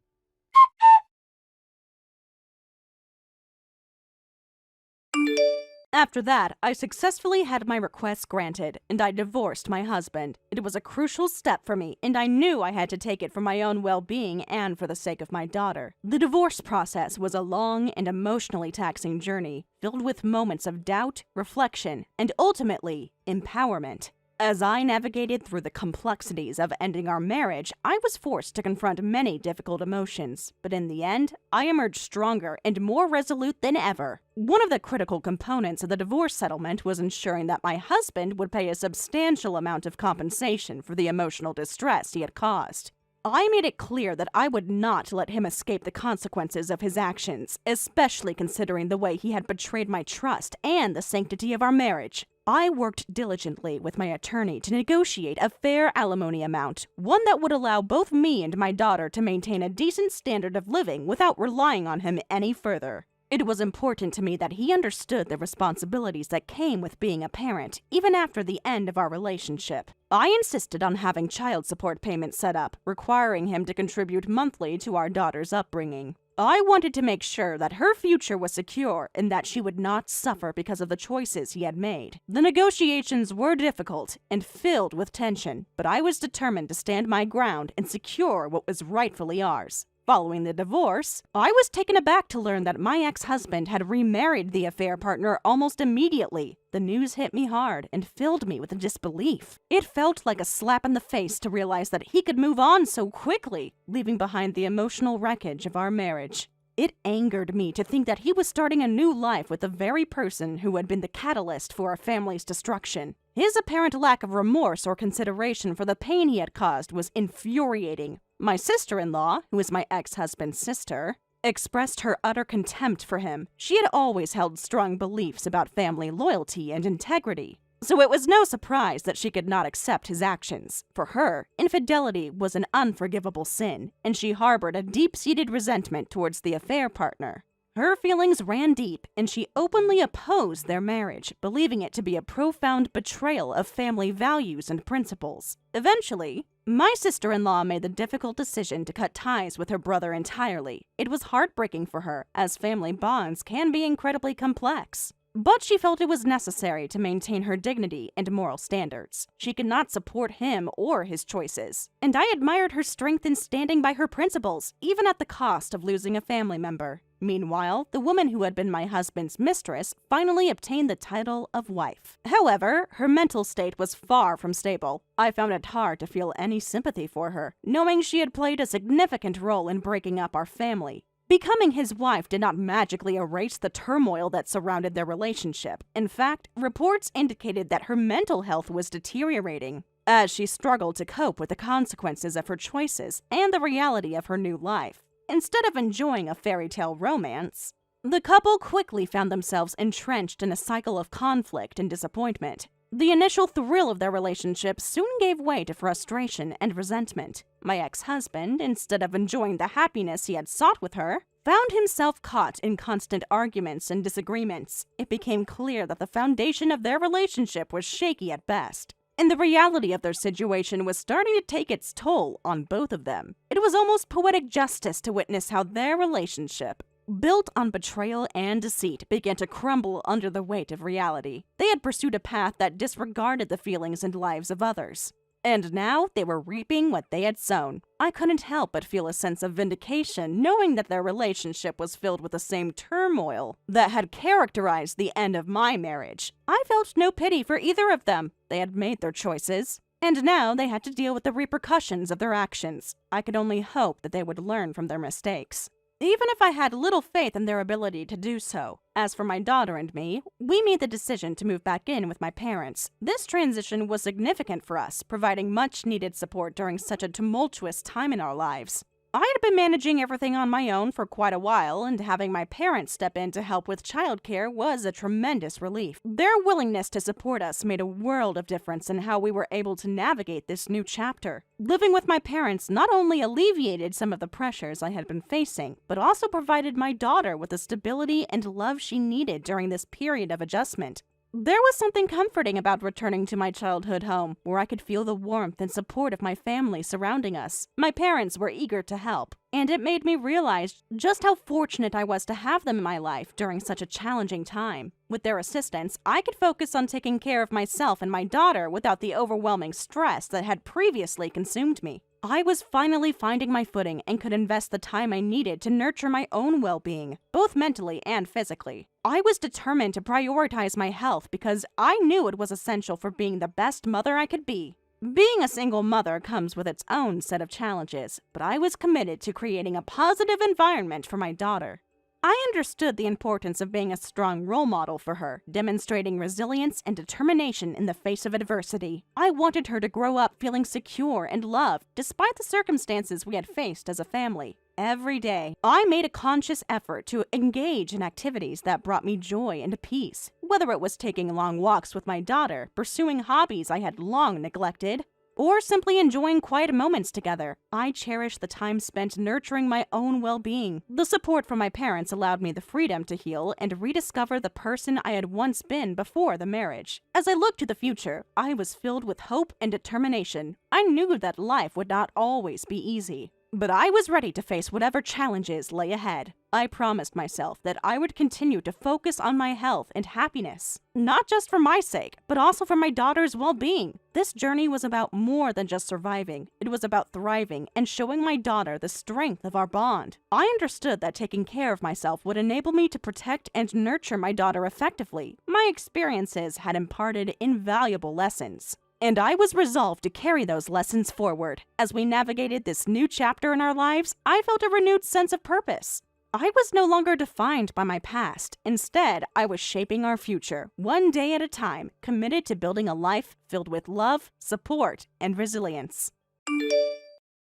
After that, I successfully had my request granted, and I divorced my husband. It was a crucial step for me, and I knew I had to take it for my own well-being and for the sake of my daughter. The divorce process was a long and emotionally taxing journey, filled with moments of doubt, reflection, and ultimately, empowerment. As I navigated through the complexities of ending our marriage, I was forced to confront many difficult emotions, but in the end, I emerged stronger and more resolute than ever. One of the critical components of the divorce settlement was ensuring that my husband would pay a substantial amount of compensation for the emotional distress he had caused. I made it clear that I would not let him escape the consequences of his actions, especially considering the way he had betrayed my trust and the sanctity of our marriage. I worked diligently with my attorney to negotiate a fair alimony amount, one that would allow both me and my daughter to maintain a decent standard of living without relying on him any further. It was important to me that he understood the responsibilities that came with being a parent, even after the end of our relationship. I insisted on having child support payments set up, requiring him to contribute monthly to our daughter's upbringing. I wanted to make sure that her future was secure and that she would not suffer because of the choices he had made. The negotiations were difficult and filled with tension, but I was determined to stand my ground and secure what was rightfully ours. Following the divorce, I was taken aback to learn that my ex-husband had remarried the affair partner almost immediately. The news hit me hard and filled me with disbelief. It felt like a slap in the face to realize that he could move on so quickly, leaving behind the emotional wreckage of our marriage. It angered me to think that he was starting a new life with the very person who had been the catalyst for our family's destruction. His apparent lack of remorse or consideration for the pain he had caused was infuriating. My sister-in-law, who is my ex-husband's sister, expressed her utter contempt for him. She had always held strong beliefs about family loyalty and integrity, so it was no surprise that she could not accept his actions. For her, infidelity was an unforgivable sin, and she harbored a deep-seated resentment towards the affair partner. Her feelings ran deep, and she openly opposed their marriage, believing it to be a profound betrayal of family values and principles. Eventually, my sister-in-law made the difficult decision to cut ties with her brother entirely. It was heartbreaking for her, as family bonds can be incredibly complex. But she felt it was necessary to maintain her dignity and moral standards. She could not support him or his choices, and I admired her strength in standing by her principles, even at the cost of losing a family member. Meanwhile, the woman who had been my husband's mistress finally obtained the title of wife. However, her mental state was far from stable. I found it hard to feel any sympathy for her, knowing she had played a significant role in breaking up our family. Becoming his wife did not magically erase the turmoil that surrounded their relationship. In fact, reports indicated that her mental health was deteriorating, as she struggled to cope with the consequences of her choices and the reality of her new life. Instead of enjoying a fairy tale romance, the couple quickly found themselves entrenched in a cycle of conflict and disappointment. The initial thrill of their relationship soon gave way to frustration and resentment. My ex-husband, instead of enjoying the happiness he had sought with her, found himself caught in constant arguments and disagreements. It became clear that the foundation of their relationship was shaky at best, and the reality of their situation was starting to take its toll on both of them. It was almost poetic justice to witness how their relationship, built on betrayal and deceit, began to crumble under the weight of reality. They had pursued a path that disregarded the feelings and lives of others, and now they were reaping what they had sown. I couldn't help but feel a sense of vindication, knowing that their relationship was filled with the same turmoil that had characterized the end of my marriage. I felt no pity for either of them. They had made their choices, and now they had to deal with the repercussions of their actions. I could only hope that they would learn from their mistakes, even if I had little faith in their ability to do so. As for my daughter and me, we made the decision to move back in with my parents. This transition was significant for us, providing much-needed support during such a tumultuous time in our lives. I had been managing everything on my own for quite a while, and having my parents step in to help with childcare was a tremendous relief. Their willingness to support us made a world of difference in how we were able to navigate this new chapter. Living with my parents not only alleviated some of the pressures I had been facing, but also provided my daughter with the stability and love she needed during this period of adjustment. There was something comforting about returning to my childhood home, where I could feel the warmth and support of my family surrounding us. My parents were eager to help, and it made me realize just how fortunate I was to have them in my life during such a challenging time. With their assistance, I could focus on taking care of myself and my daughter without the overwhelming stress that had previously consumed me. I was finally finding my footing and could invest the time I needed to nurture my own well-being, both mentally and physically. I was determined to prioritize my health because I knew it was essential for being the best mother I could be. Being a single mother comes with its own set of challenges, but I was committed to creating a positive environment for my daughter. I understood the importance of being a strong role model for her, demonstrating resilience and determination in the face of adversity. I wanted her to grow up feeling secure and loved, despite the circumstances we had faced as a family. Every day, I made a conscious effort to engage in activities that brought me joy and peace, whether it was taking long walks with my daughter, pursuing hobbies I had long neglected, or simply enjoying quiet moments together. I cherished the time spent nurturing my own well-being. The support from my parents allowed me the freedom to heal and rediscover the person I had once been before the marriage. As I looked to the future, I was filled with hope and determination. I knew that life would not always be easy, but I was ready to face whatever challenges lay ahead. I promised myself that I would continue to focus on my health and happiness, not just for my sake, but also for my daughter's well-being. This journey was about more than just surviving. It was about thriving and showing my daughter the strength of our bond. I understood that taking care of myself would enable me to protect and nurture my daughter effectively. My experiences had imparted invaluable lessons, and I was resolved to carry those lessons forward. As we navigated this new chapter in our lives, I felt a renewed sense of purpose. I was no longer defined by my past. Instead, I was shaping our future, one day at a time, committed to building a life filled with love, support, and resilience.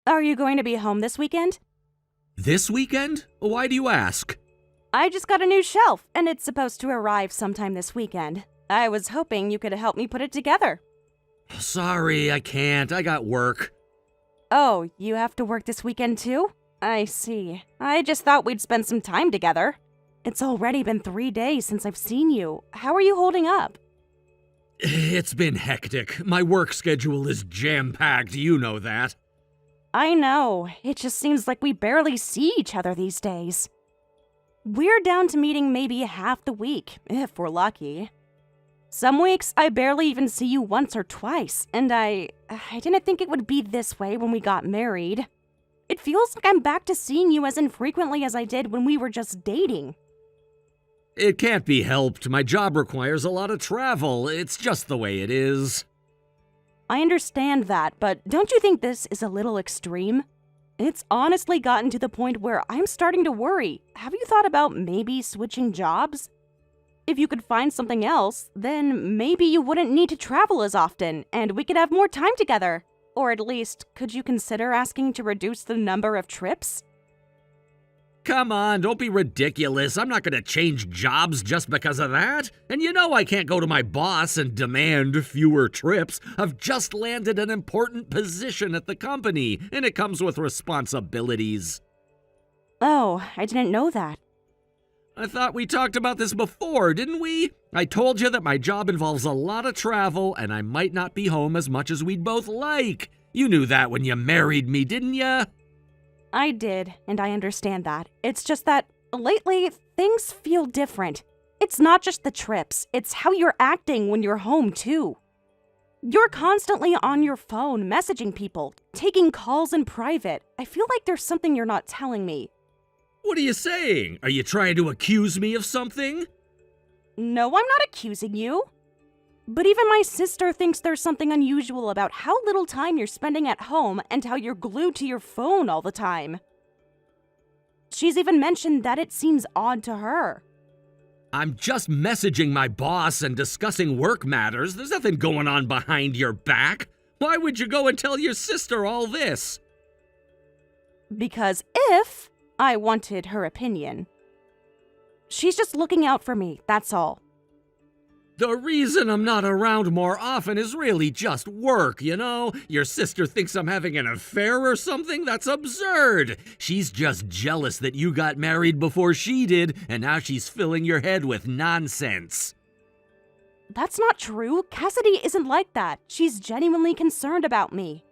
Are you going to be home this weekend? This weekend? Why do you ask? I just got a new shelf, and it's supposed to arrive sometime this weekend. I was hoping you could help me put it together. Sorry, I can't. I got work. Oh, you have to work this weekend too? I see. I just thought we'd spend some time together. It's already been 3 days since I've seen you. How are you holding up? It's been hectic. My work schedule is jam-packed, you know that. I know. It just seems like we barely see each other these days. We're down to meeting maybe half the week, if we're lucky. Some weeks, I barely even see you once or twice, and I didn't think it would be this way when we got married. It feels like I'm back to seeing you as infrequently as I did when we were just dating. It can't be helped. My job requires a lot of travel. It's just the way it is. I understand that, but don't you think this is a little extreme? It's honestly gotten to the point where I'm starting to worry. Have you thought about maybe switching jobs? If you could find something else, then maybe you wouldn't need to travel as often, and we could have more time together. Or at least, could you consider asking to reduce the number of trips? Come on, don't be ridiculous. I'm not gonna change jobs just because of that. And you know I can't go to my boss and demand fewer trips. I've just landed an important position at the company, and it comes with responsibilities. Oh, I didn't know that. I thought we talked about this before, didn't we? I told you that my job involves a lot of travel, and I might not be home as much as we'd both like. You knew that when you married me, didn't you? I did, and I understand that. It's just that, lately, things feel different. It's not just the trips, it's how you're acting when you're home, too. You're constantly on your phone, messaging people, taking calls in private. I feel like there's something you're not telling me. What are you saying? Are you trying to accuse me of something? No, I'm not accusing you. But even my sister thinks there's something unusual about how little time you're spending at home and how you're glued to your phone all the time. She's even mentioned that it seems odd to her. I'm just messaging my boss and discussing work matters. There's nothing going on behind your back. Why would you go and tell your sister all this? Because if I wanted her opinion, she's just looking out for me, that's all. The reason I'm not around more often is really just work, you know? Your sister thinks I'm having an affair or something? That's absurd! She's just jealous that you got married before she did, and now she's filling your head with nonsense. That's not true. Cassidy isn't like that. She's genuinely concerned about me.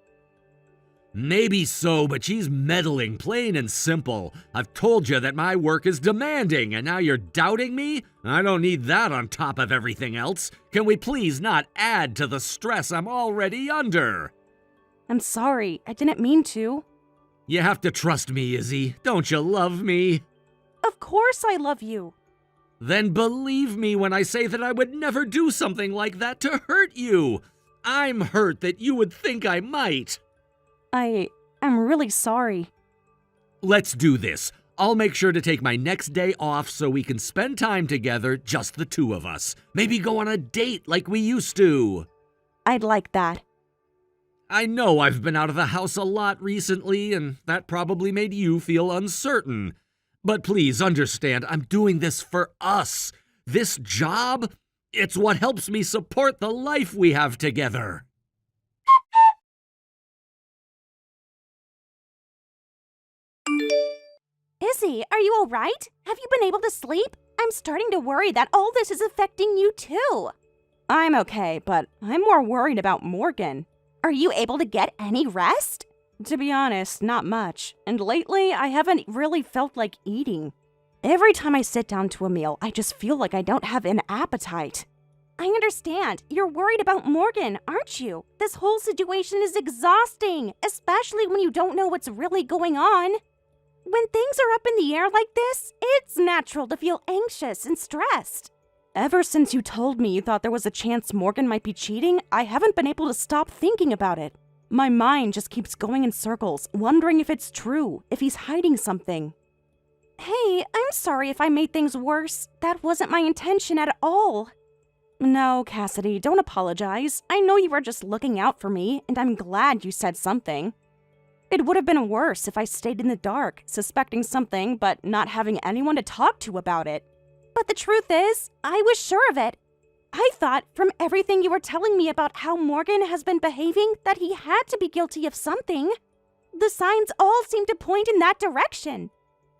Maybe so, but she's meddling, plain and simple. I've told you that my work is demanding, and now you're doubting me? I don't need that on top of everything else. Can we please not add to the stress I'm already under? I'm sorry. I didn't mean to. You have to trust me, Izzy. Don't you love me? Of course I love you. Then believe me when I say that I would never do something like that to hurt you. I'm hurt that you would think I might. I'm really sorry. Let's do this. I'll make sure to take my next day off so we can spend time together, just the two of us. Maybe go on a date like we used to. I'd like that. I know I've been out of the house a lot recently, and that probably made you feel uncertain. But please understand, I'm doing this for us. This job, it's what helps me support the life we have together. Izzy, are you all right? Have you been able to sleep? I'm starting to worry that all this is affecting you too. I'm okay, but I'm more worried about Morgan. Are you able to get any rest? To be honest, not much. And lately, I haven't really felt like eating. Every time I sit down to a meal, I just feel like I don't have an appetite. I understand. You're worried about Morgan, aren't you? This whole situation is exhausting, especially when you don't know what's really going on. When things are up in the air like this, it's natural to feel anxious and stressed. Ever since you told me you thought there was a chance Morgan might be cheating, I haven't been able to stop thinking about it. My mind just keeps going in circles, wondering if it's true, if he's hiding something. Hey, I'm sorry if I made things worse. That wasn't my intention at all. No, Cassidy, don't apologize. I know you were just looking out for me, and I'm glad you said something. It would have been worse if I stayed in the dark, suspecting something but not having anyone to talk to about it. But the truth is, I was sure of it. I thought, from everything you were telling me about how Morgan has been behaving, that he had to be guilty of something. The signs all seem to point in that direction.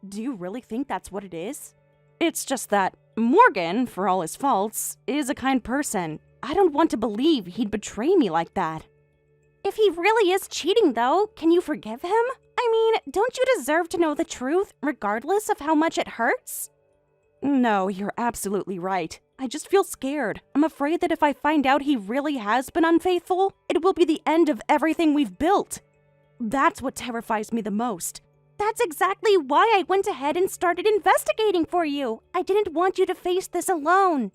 Do you really think that's what it is? It's just that Morgan, for all his faults, is a kind person. I don't want to believe he'd betray me like that. If he really is cheating, though, can you forgive him? I mean, don't you deserve to know the truth, regardless of how much it hurts? No, you're absolutely right. I just feel scared. I'm afraid that if I find out he really has been unfaithful, it will be the end of everything we've built. That's what terrifies me the most. That's exactly why I went ahead and started investigating for you. I didn't want you to face this alone.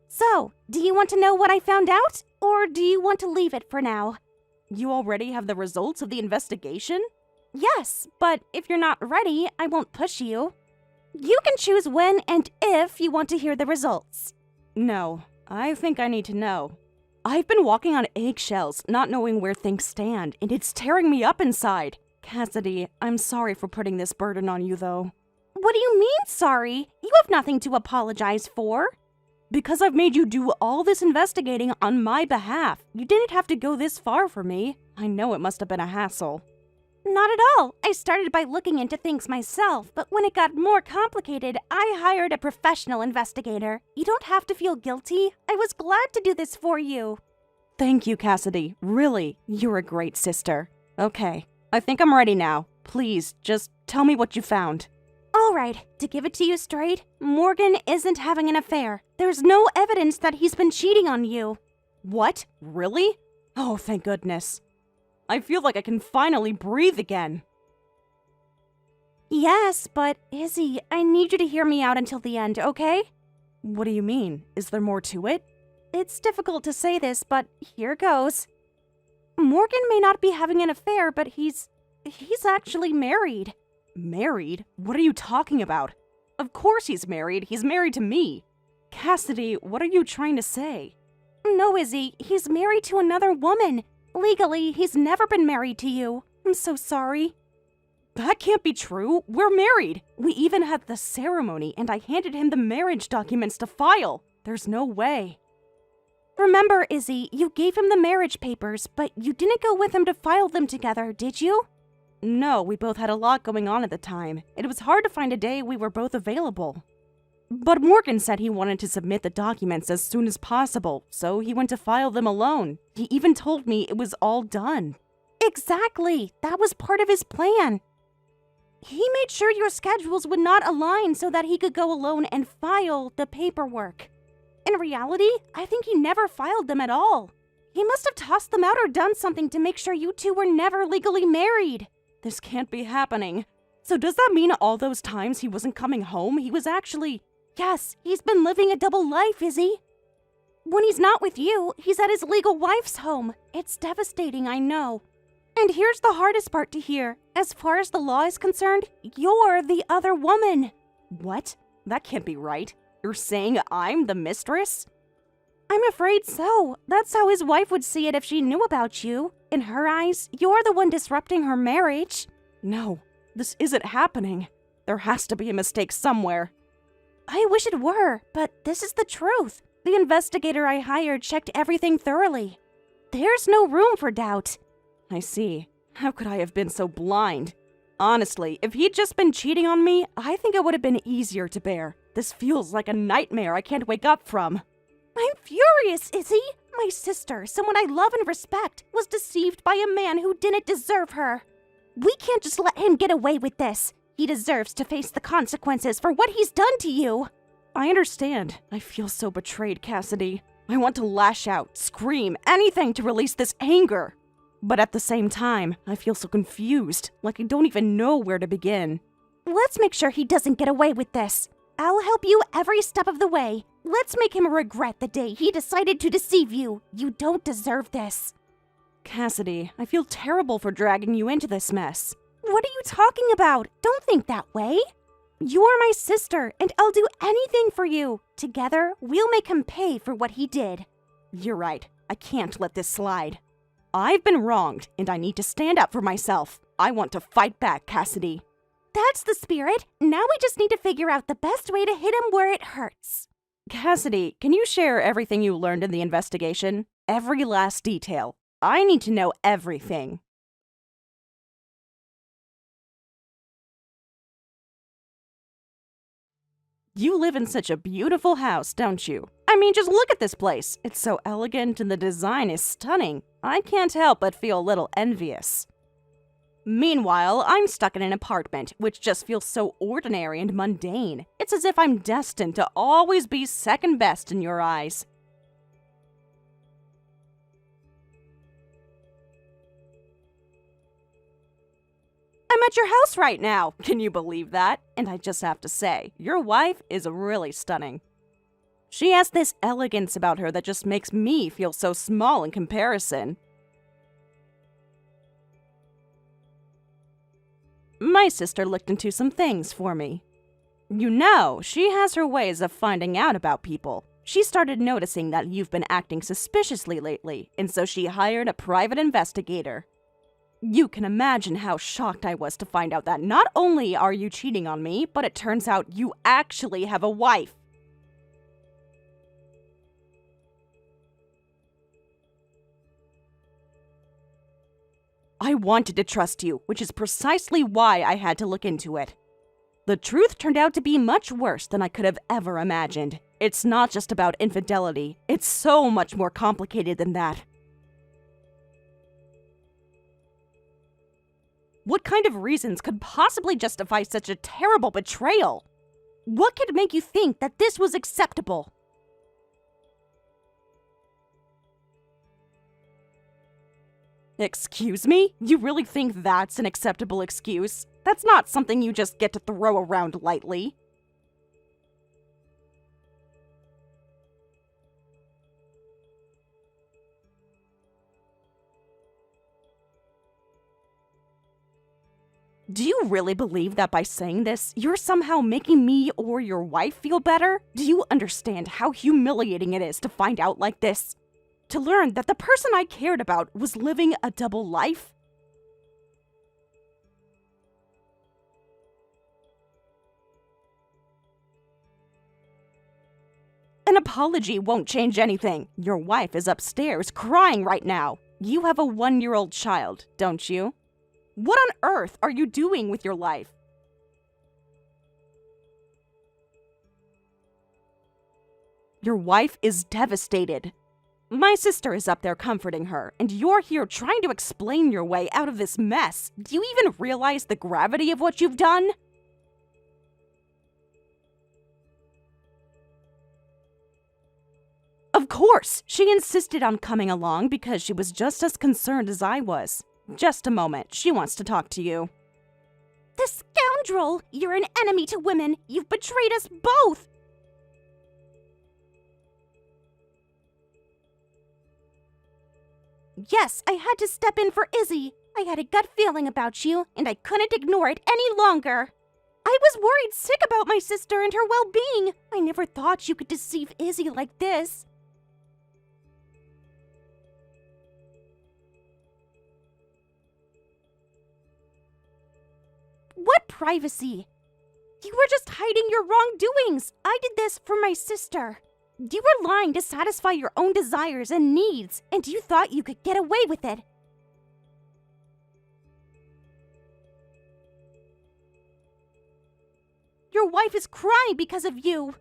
So, do you want to know what I found out? Or do you want to leave it for now? You already have the results of the investigation? Yes, but if you're not ready, I won't push you. You can choose when and if you want to hear the results. No, I think I need to know. I've been walking on eggshells, not knowing where things stand, and it's tearing me up inside. Cassidy, I'm sorry for putting this burden on you, though. What do you mean, sorry? You have nothing to apologize for. Because I've made you do all this investigating on my behalf. You didn't have to go this far for me. I know it must have been a hassle. Not at all. I started by looking into things myself, but when it got more complicated, I hired a professional investigator. You don't have to feel guilty. I was glad to do this for you. Thank you, Cassidy. Really, you're a great sister. Okay, I think I'm ready now. Please, just tell me what you found. All right, to give it to you straight, Morgan isn't having an affair. There's no evidence that he's been cheating on you. What? Really? Oh, thank goodness. I feel like I can finally breathe again. Yes, but Izzy, I need you to hear me out until the end, okay? What do you mean? Is there more to it? It's difficult to say this, but here goes. Morgan may not be having an affair, but he's actually married. Married? What are you talking about? Of course he's married. He's married to me. Cassidy, what are you trying to say? No, Izzy, he's married to another woman. Legally, he's never been married to you. I'm so sorry. That can't be true. We're married. We even had the ceremony, and I handed him the marriage documents to file. There's no way. Remember, Izzy, you gave him the marriage papers, but you didn't go with him to file them together, did you? No, we both had a lot going on at the time. It was hard to find a day we were both available. But Morgan said he wanted to submit the documents as soon as possible, so he went to file them alone. He even told me it was all done. Exactly! That was part of his plan. He made sure your schedules would not align so that he could go alone and file the paperwork. In reality, I think he never filed them at all. He must have tossed them out or done something to make sure you two were never legally married. This can't be happening. So does that mean all those times he wasn't coming home, he was actually... Yes, he's been living a double life, Izzy. When he's not with you, he's at his legal wife's home. It's devastating, I know. And here's the hardest part to hear. As far as the law is concerned, you're the other woman. What? That can't be right. You're saying I'm the mistress? I'm afraid so. That's how his wife would see it if she knew about you. In her eyes, you're the one disrupting her marriage. No, this isn't happening. There has to be a mistake somewhere. I wish it were, but this is the truth. The investigator I hired checked everything thoroughly. There's no room for doubt. I see. How could I have been so blind? Honestly, if he'd just been cheating on me, I think it would have been easier to bear. This feels like a nightmare I can't wake up from. I'm furious, Izzy. My sister, someone I love and respect, was deceived by a man who didn't deserve her. We can't just let him get away with this. He deserves to face the consequences for what he's done to you. I understand. I feel so betrayed, Cassidy. I want to lash out, scream, anything to release this anger. But at the same time, I feel so confused, like I don't even know where to begin. Let's make sure he doesn't get away with this. I'll help you every step of the way. Let's make him regret the day he decided to deceive you. You don't deserve this. Cassidy, I feel terrible for dragging you into this mess. What are you talking about? Don't think that way. You are my sister, and I'll do anything for you. Together, we'll make him pay for what he did. You're right. I can't let this slide. I've been wronged, and I need to stand up for myself. I want to fight back, Cassidy. That's the spirit. Now we just need to figure out the best way to hit him where it hurts. Cassidy, can you share everything you learned in the investigation? Every last detail. I need to know everything. You live in such a beautiful house, don't you? I mean, just look at this place. It's so elegant and the design is stunning. I can't help but feel a little envious. Meanwhile, I'm stuck in an apartment, which just feels so ordinary and mundane. It's as if I'm destined to always be second best in your eyes. I'm at your house right now. Can you believe that? And I just have to say, your wife is really stunning. She has this elegance about her that just makes me feel so small in comparison. My sister looked into some things for me. You know, she has her ways of finding out about people. She started noticing that you've been acting suspiciously lately, and so she hired a private investigator. You can imagine how shocked I was to find out that not only are you cheating on me, but it turns out you actually have a wife. I wanted to trust you, which is precisely why I had to look into it. The truth turned out to be much worse than I could have ever imagined. It's not just about infidelity. It's so much more complicated than that. What kind of reasons could possibly justify such a terrible betrayal? What could make you think that this was acceptable? Excuse me? You really think that's an acceptable excuse? That's not something you just get to throw around lightly. Do you really believe that by saying this, you're somehow making me or your wife feel better? Do you understand how humiliating it is to find out like this? To learn that the person I cared about was living a double life? An apology won't change anything. Your wife is upstairs crying right now. You have a 1-year-old child, don't you? What on earth are you doing with your life? Your wife is devastated. My sister is up there comforting her, and you're here trying to explain your way out of this mess. Do you even realize the gravity of what you've done? Of course, she insisted on coming along because she was just as concerned as I was. Just a moment, she wants to talk to you. The scoundrel! You're an enemy to women! You've betrayed us both! Yes, I had to step in for Izzy. I had a gut feeling about you, and I couldn't ignore it any longer. I was worried sick about my sister and her well-being. I never thought you could deceive Izzy like this. What privacy? You were just hiding your wrongdoings. I did this for my sister. You were lying to satisfy your own desires and needs, and you thought you could get away with it. Your wife is crying because of you.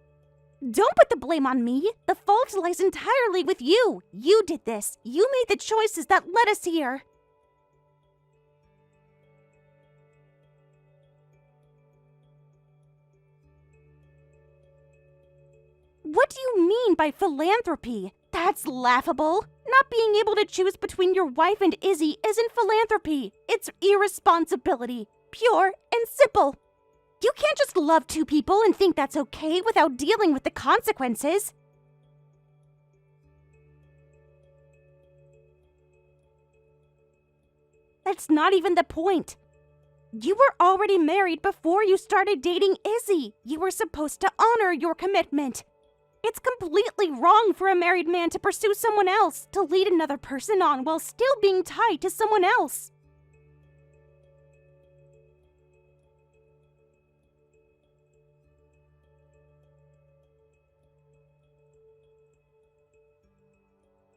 Don't put the blame on me. The fault lies entirely with you. You did this. You made the choices that led us here. What do you mean by philanthropy? That's laughable. Not being able to choose between your wife and Izzy isn't philanthropy. It's irresponsibility. Pure and simple. You can't just love two people and think that's okay without dealing with the consequences. That's not even the point. You were already married before you started dating Izzy. You were supposed to honor your commitment. It's completely wrong for a married man to pursue someone else, to lead another person on while still being tied to someone else.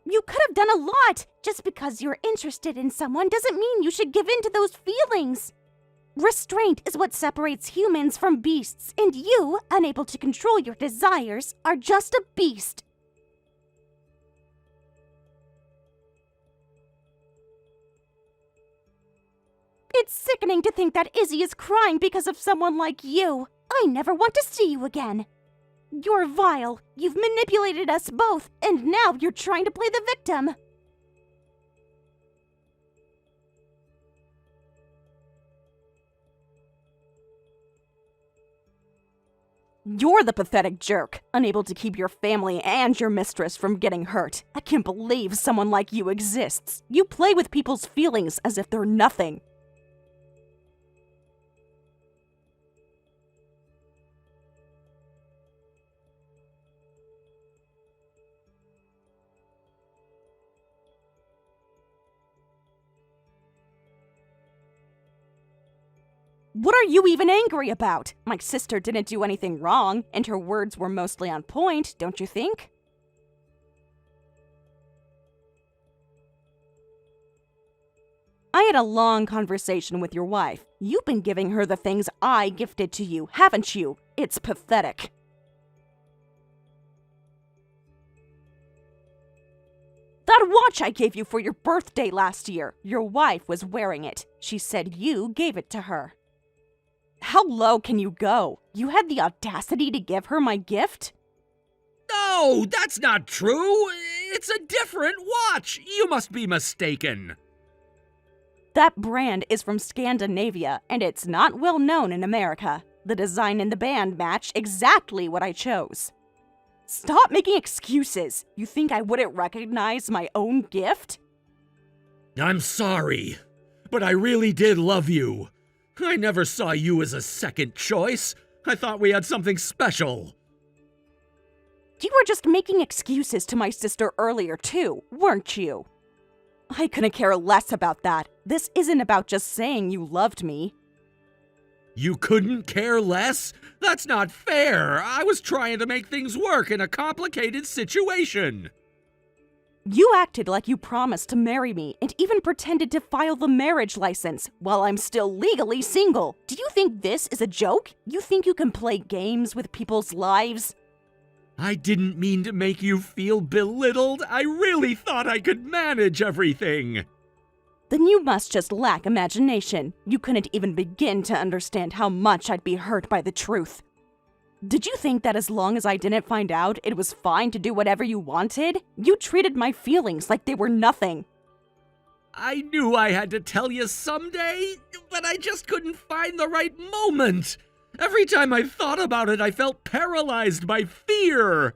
You could have done a lot. Just because you're interested in someone doesn't mean you should give in to those feelings. Restraint is what separates humans from beasts, and you, unable to control your desires, are just a beast. It's sickening to think that Izzy is crying because of someone like you. I never want to see you again. You're vile. You've manipulated us both, and now you're trying to play the victim. You're the pathetic jerk, unable to keep your family and your mistress from getting hurt. I can't believe someone like you exists. You play with people's feelings as if they're nothing. What are you even angry about? My sister didn't do anything wrong, and her words were mostly on point, don't you think? I had a long conversation with your wife. You've been giving her the things I gifted to you, haven't you? It's pathetic. That watch I gave you for your birthday last year, your wife was wearing it. She said you gave it to her. How low can you go? You had the audacity to give her my gift? No, that's not true. It's a different watch. You must be mistaken. That brand is from Scandinavia, and it's not well known in America. The design and the band match exactly what I chose. Stop making excuses. You think I wouldn't recognize my own gift? I'm sorry, but I really did love you. I never saw you as a second choice. I thought we had something special. You were just making excuses to my sister earlier too, weren't you? I couldn't care less about that. This isn't about just saying you loved me. You couldn't care less? That's not fair. I was trying to make things work in a complicated situation. You acted like you promised to marry me and even pretended to file the marriage license while I'm still legally single. Do you think this is a joke? You think you can play games with people's lives? I didn't mean to make you feel belittled. I really thought I could manage everything. Then you must just lack imagination. You couldn't even begin to understand how much I'd be hurt by the truth. Did you think that as long as I didn't find out, it was fine to do whatever you wanted? You treated my feelings like they were nothing. I knew I had to tell you someday, but I just couldn't find the right moment. Every time I thought about it, I felt paralyzed by fear.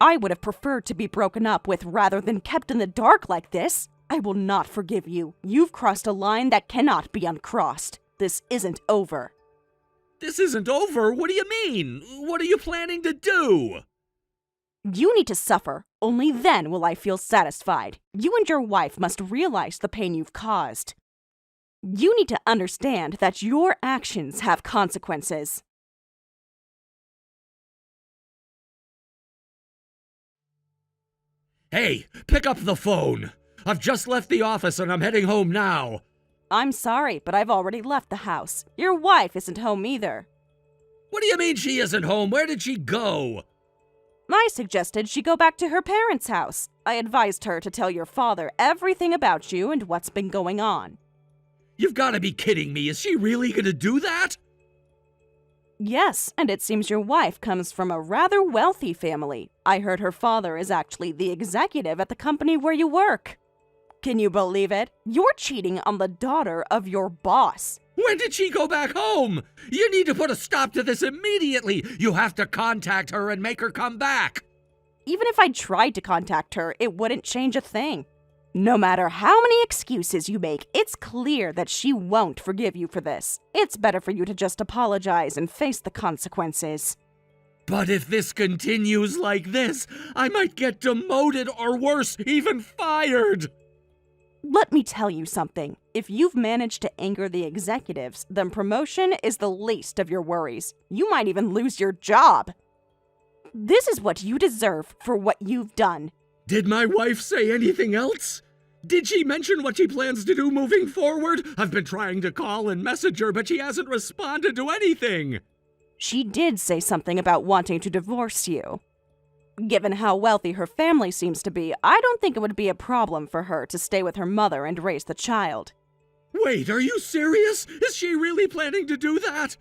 I would have preferred to be broken up with rather than kept in the dark like this. I will not forgive you. You've crossed a line that cannot be uncrossed. This isn't over. This isn't over? What do you mean? What are you planning to do? You need to suffer. Only then will I feel satisfied. You and your wife must realize the pain you've caused. You need to understand that your actions have consequences. Hey, pick up the phone. I've just left the office and I'm heading home now. I'm sorry, but I've already left the house. Your wife isn't home either. What do you mean she isn't home? Where did she go? I suggested she go back to her parents' house. I advised her to tell your father everything about you and what's been going on. You've got to be kidding me. Is she really going to do that? Yes, and it seems your wife comes from a rather wealthy family. I heard her father is actually the executive at the company where you work. Can you believe it? You're cheating on the daughter of your boss. When did she go back home? You need to put a stop to this immediately. You have to contact her and make her come back. Even if I tried to contact her, it wouldn't change a thing. No matter how many excuses you make, it's clear that she won't forgive you for this. It's better for you to just apologize and face the consequences. But if this continues like this, I might get demoted or worse, even fired. Let me tell you something. If you've managed to anger the executives, then promotion is the least of your worries. You might even lose your job. This is what you deserve for what you've done. Did my wife say anything else? Did she mention what she plans to do moving forward? I've been trying to call and message her, but she hasn't responded to anything. She did say something about wanting to divorce you. Given how wealthy her family seems to be, I don't think it would be a problem for her to stay with her mother and raise the child. Wait, are you serious? Is she really planning to do that?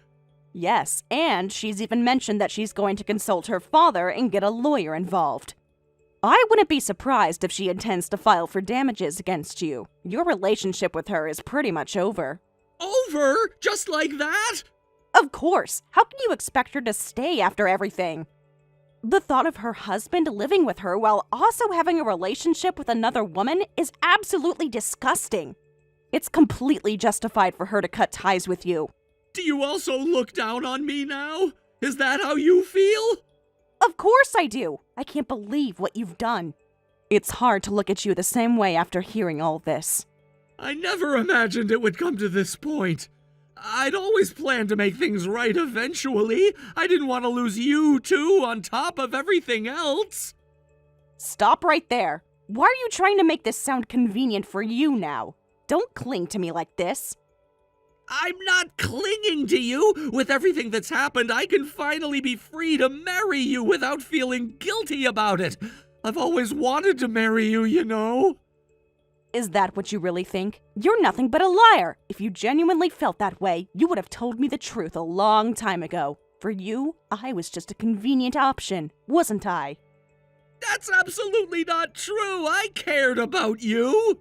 Yes, and she's even mentioned that she's going to consult her father and get a lawyer involved. I wouldn't be surprised if she intends to file for damages against you. Your relationship with her is pretty much over. Over? Just like that? Of course. How can you expect her to stay after everything? The thought of her husband living with her while also having a relationship with another woman is absolutely disgusting. It's completely justified for her to cut ties with you. Do you also look down on me now? Is that how you feel? Of course I do. I can't believe what you've done. It's hard to look at you the same way after hearing all this. I never imagined it would come to this point. I'd always planned to make things right eventually. I didn't want to lose you, too, on top of everything else. Stop right there. Why are you trying to make this sound convenient for you now? Don't cling to me like this. I'm not clinging to you. With everything that's happened, I can finally be free to marry you without feeling guilty about it. I've always wanted to marry you, you know. Is that what you really think? You're nothing but a liar. If you genuinely felt that way, you would have told me the truth a long time ago. For you, I was just a convenient option, wasn't I? That's absolutely not true. I cared about you.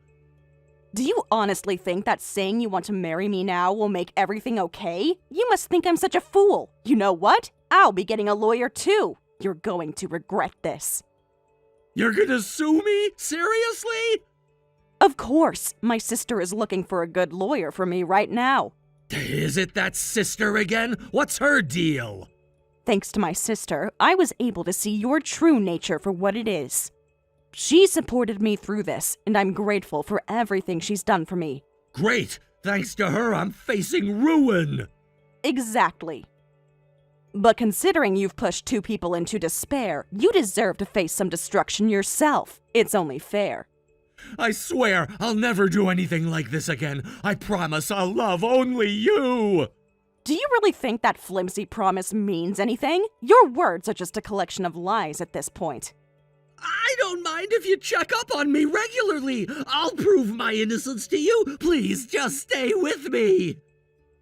Do you honestly think that saying you want to marry me now will make everything okay? You must think I'm such a fool. You know what? I'll be getting a lawyer too. You're going to regret this. You're gonna sue me? Seriously? Of course. My sister is looking for a good lawyer for me right now. Is it that sister again? What's her deal? Thanks to my sister, I was able to see your true nature for what it is. She supported me through this, and I'm grateful for everything she's done for me. Great! Thanks to her, I'm facing ruin! Exactly. But considering you've pushed two people into despair, you deserve to face some destruction yourself. It's only fair. I swear I'll never do anything like this again. I promise I'll love only you! Do you really think that flimsy promise means anything? Your words are just a collection of lies at this point. I don't mind if you check up on me regularly. I'll prove my innocence to you. Please just stay with me.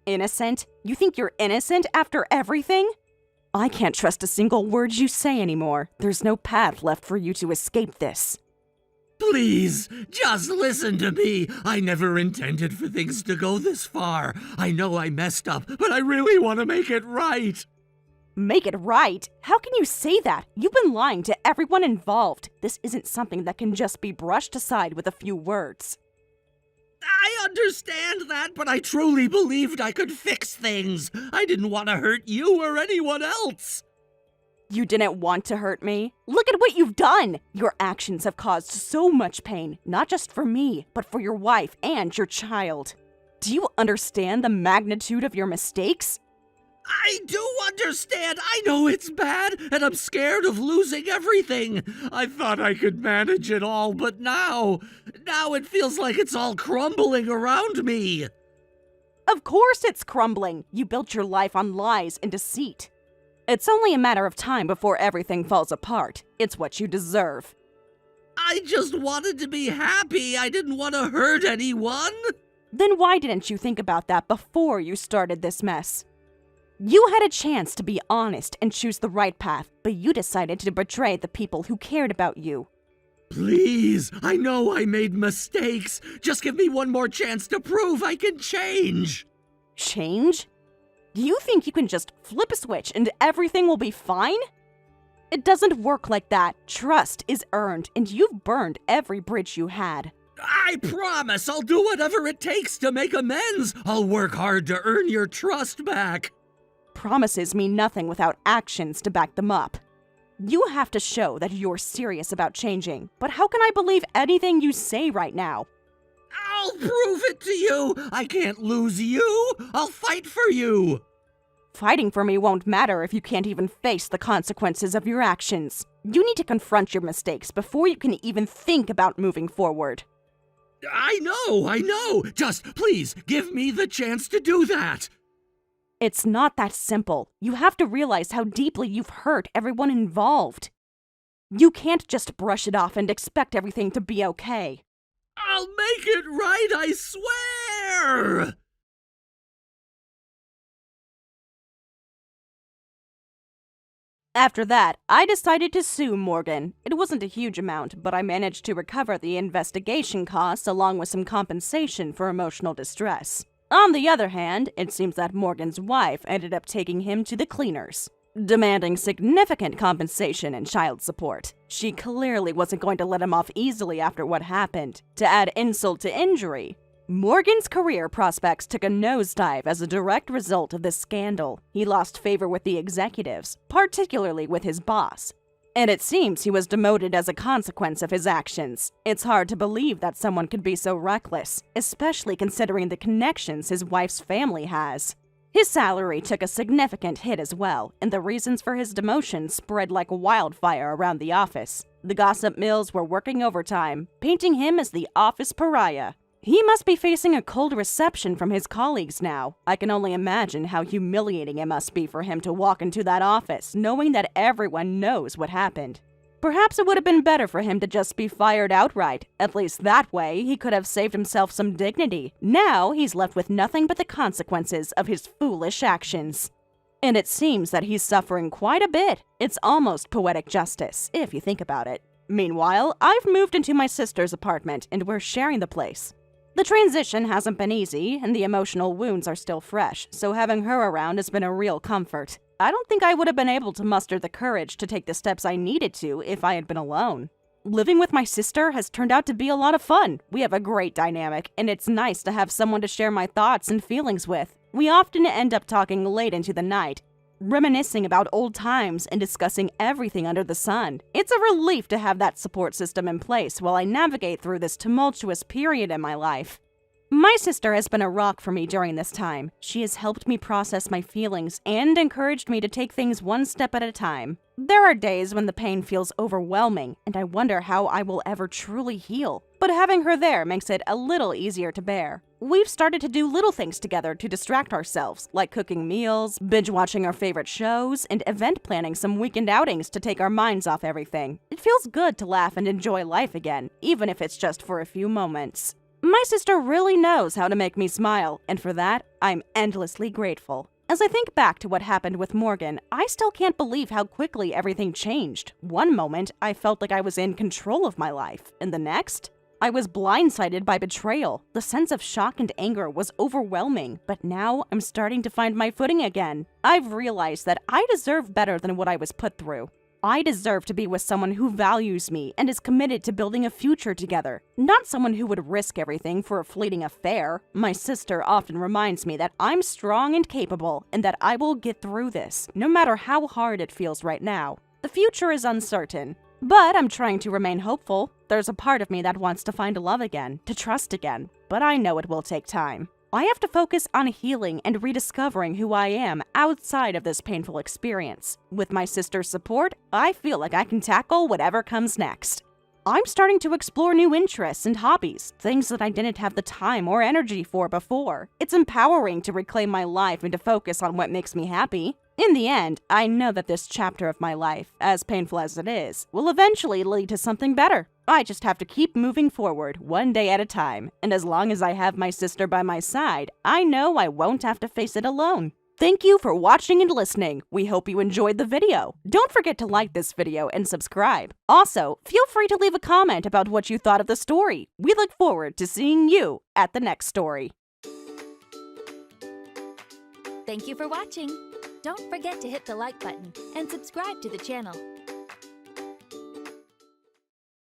Innocent? You think you're innocent after everything? I can't trust a single word you say anymore. There's no path left for you to escape this. Please, just listen to me. I never intended for things to go this far. I know I messed up, but I really want to make it right. Make it right? How can you say that? You've been lying to everyone involved. This isn't something that can just be brushed aside with a few words. I understand that, but I truly believed I could fix things. I didn't want to hurt you or anyone else. You didn't want to hurt me? Look at what you've done! Your actions have caused so much pain, not just for me, but for your wife and your child. Do you understand the magnitude of your mistakes? I do understand. I know it's bad, and I'm scared of losing everything. I thought I could manage it all, but now it feels like it's all crumbling around me. Of course it's crumbling. You built your life on lies and deceit. It's only a matter of time before everything falls apart. It's what you deserve. I just wanted to be happy. I didn't want to hurt anyone. Then why didn't you think about that before you started this mess? You had a chance to be honest and choose the right path, but you decided to betray the people who cared about you. Please, I know I made mistakes. Just give me one more chance to prove I can change. Change? Do you think you can just flip a switch and everything will be fine? It doesn't work like that. Trust is earned, and you've burned every bridge you had. I promise I'll do whatever it takes to make amends. I'll work hard to earn your trust back. Promises mean nothing without actions to back them up. You have to show that you're serious about changing, but how can I believe anything you say right now? I'll prove it to you. I can't lose you. I'll fight for you. Fighting for me won't matter if you can't even face the consequences of your actions. You need to confront your mistakes before you can even think about moving forward. I know. Just please give me the chance to do that. It's not that simple. You have to realize how deeply you've hurt everyone involved. You can't just brush it off and expect everything to be okay. I'll make it right, I swear! After that, I decided to sue Morgan. It wasn't a huge amount, but I managed to recover the investigation costs along with some compensation for emotional distress. On the other hand, it seems that Morgan's wife ended up taking him to the cleaners, demanding significant compensation and child support. She clearly wasn't going to let him off easily after what happened. To add insult to injury, Morgan's career prospects took a nosedive as a direct result of this scandal. He lost favor with the executives, particularly with his boss. And it seems he was demoted as a consequence of his actions. It's hard to believe that someone could be so reckless, especially considering the connections his wife's family has. His salary took a significant hit as well, and the reasons for his demotion spread like wildfire around the office. The gossip mills were working overtime, painting him as the office pariah. He must be facing a cold reception from his colleagues now. I can only imagine how humiliating it must be for him to walk into that office knowing that everyone knows what happened. Perhaps it would have been better for him to just be fired outright. At least that way, he could have saved himself some dignity. Now, he's left with nothing but the consequences of his foolish actions. And it seems that he's suffering quite a bit. It's almost poetic justice, if you think about it. Meanwhile, I've moved into my sister's apartment, and we're sharing the place. The transition hasn't been easy, and the emotional wounds are still fresh, so having her around has been a real comfort. I don't think I would have been able to muster the courage to take the steps I needed to if I had been alone. Living with my sister has turned out to be a lot of fun. We have a great dynamic, and it's nice to have someone to share my thoughts and feelings with. We often end up talking late into the night, reminiscing about old times and discussing everything under the sun. It's a relief to have that support system in place while I navigate through this tumultuous period in my life. My sister has been a rock for me during this time. She has helped me process my feelings and encouraged me to take things one step at a time. There are days when the pain feels overwhelming, and I wonder how I will ever truly heal. But having her there makes it a little easier to bear. We've started to do little things together to distract ourselves, like cooking meals, binge-watching our favorite shows, and event planning some weekend outings to take our minds off everything. It feels good to laugh and enjoy life again, even if it's just for a few moments. My sister really knows how to make me smile, and for that, I'm endlessly grateful. As I think back to what happened with Morgan, I still can't believe how quickly everything changed. One moment, I felt like I was in control of my life, and the next, I was blindsided by betrayal. The sense of shock and anger was overwhelming, but now I'm starting to find my footing again. I've realized that I deserve better than what I was put through. I deserve to be with someone who values me and is committed to building a future together, not someone who would risk everything for a fleeting affair. My sister often reminds me that I'm strong and capable and that I will get through this, no matter how hard it feels right now. The future is uncertain, but I'm trying to remain hopeful. There's a part of me that wants to find love again, to trust again, but I know it will take time. I have to focus on healing and rediscovering who I am outside of this painful experience. With my sister's support, I feel like I can tackle whatever comes next. I'm starting to explore new interests and hobbies, things that I didn't have the time or energy for before. It's empowering to reclaim my life and to focus on what makes me happy. In the end, I know that this chapter of my life, as painful as it is, will eventually lead to something better. I just have to keep moving forward, one day at a time, and as long as I have my sister by my side, I know I won't have to face it alone. Thank you for watching and listening. We hope you enjoyed the video. Don't forget to like this video and subscribe. Also, feel free to leave a comment about what you thought of the story. We look forward to seeing you at the next story. Thank you for watching. Don't forget to hit the like button and subscribe to the channel.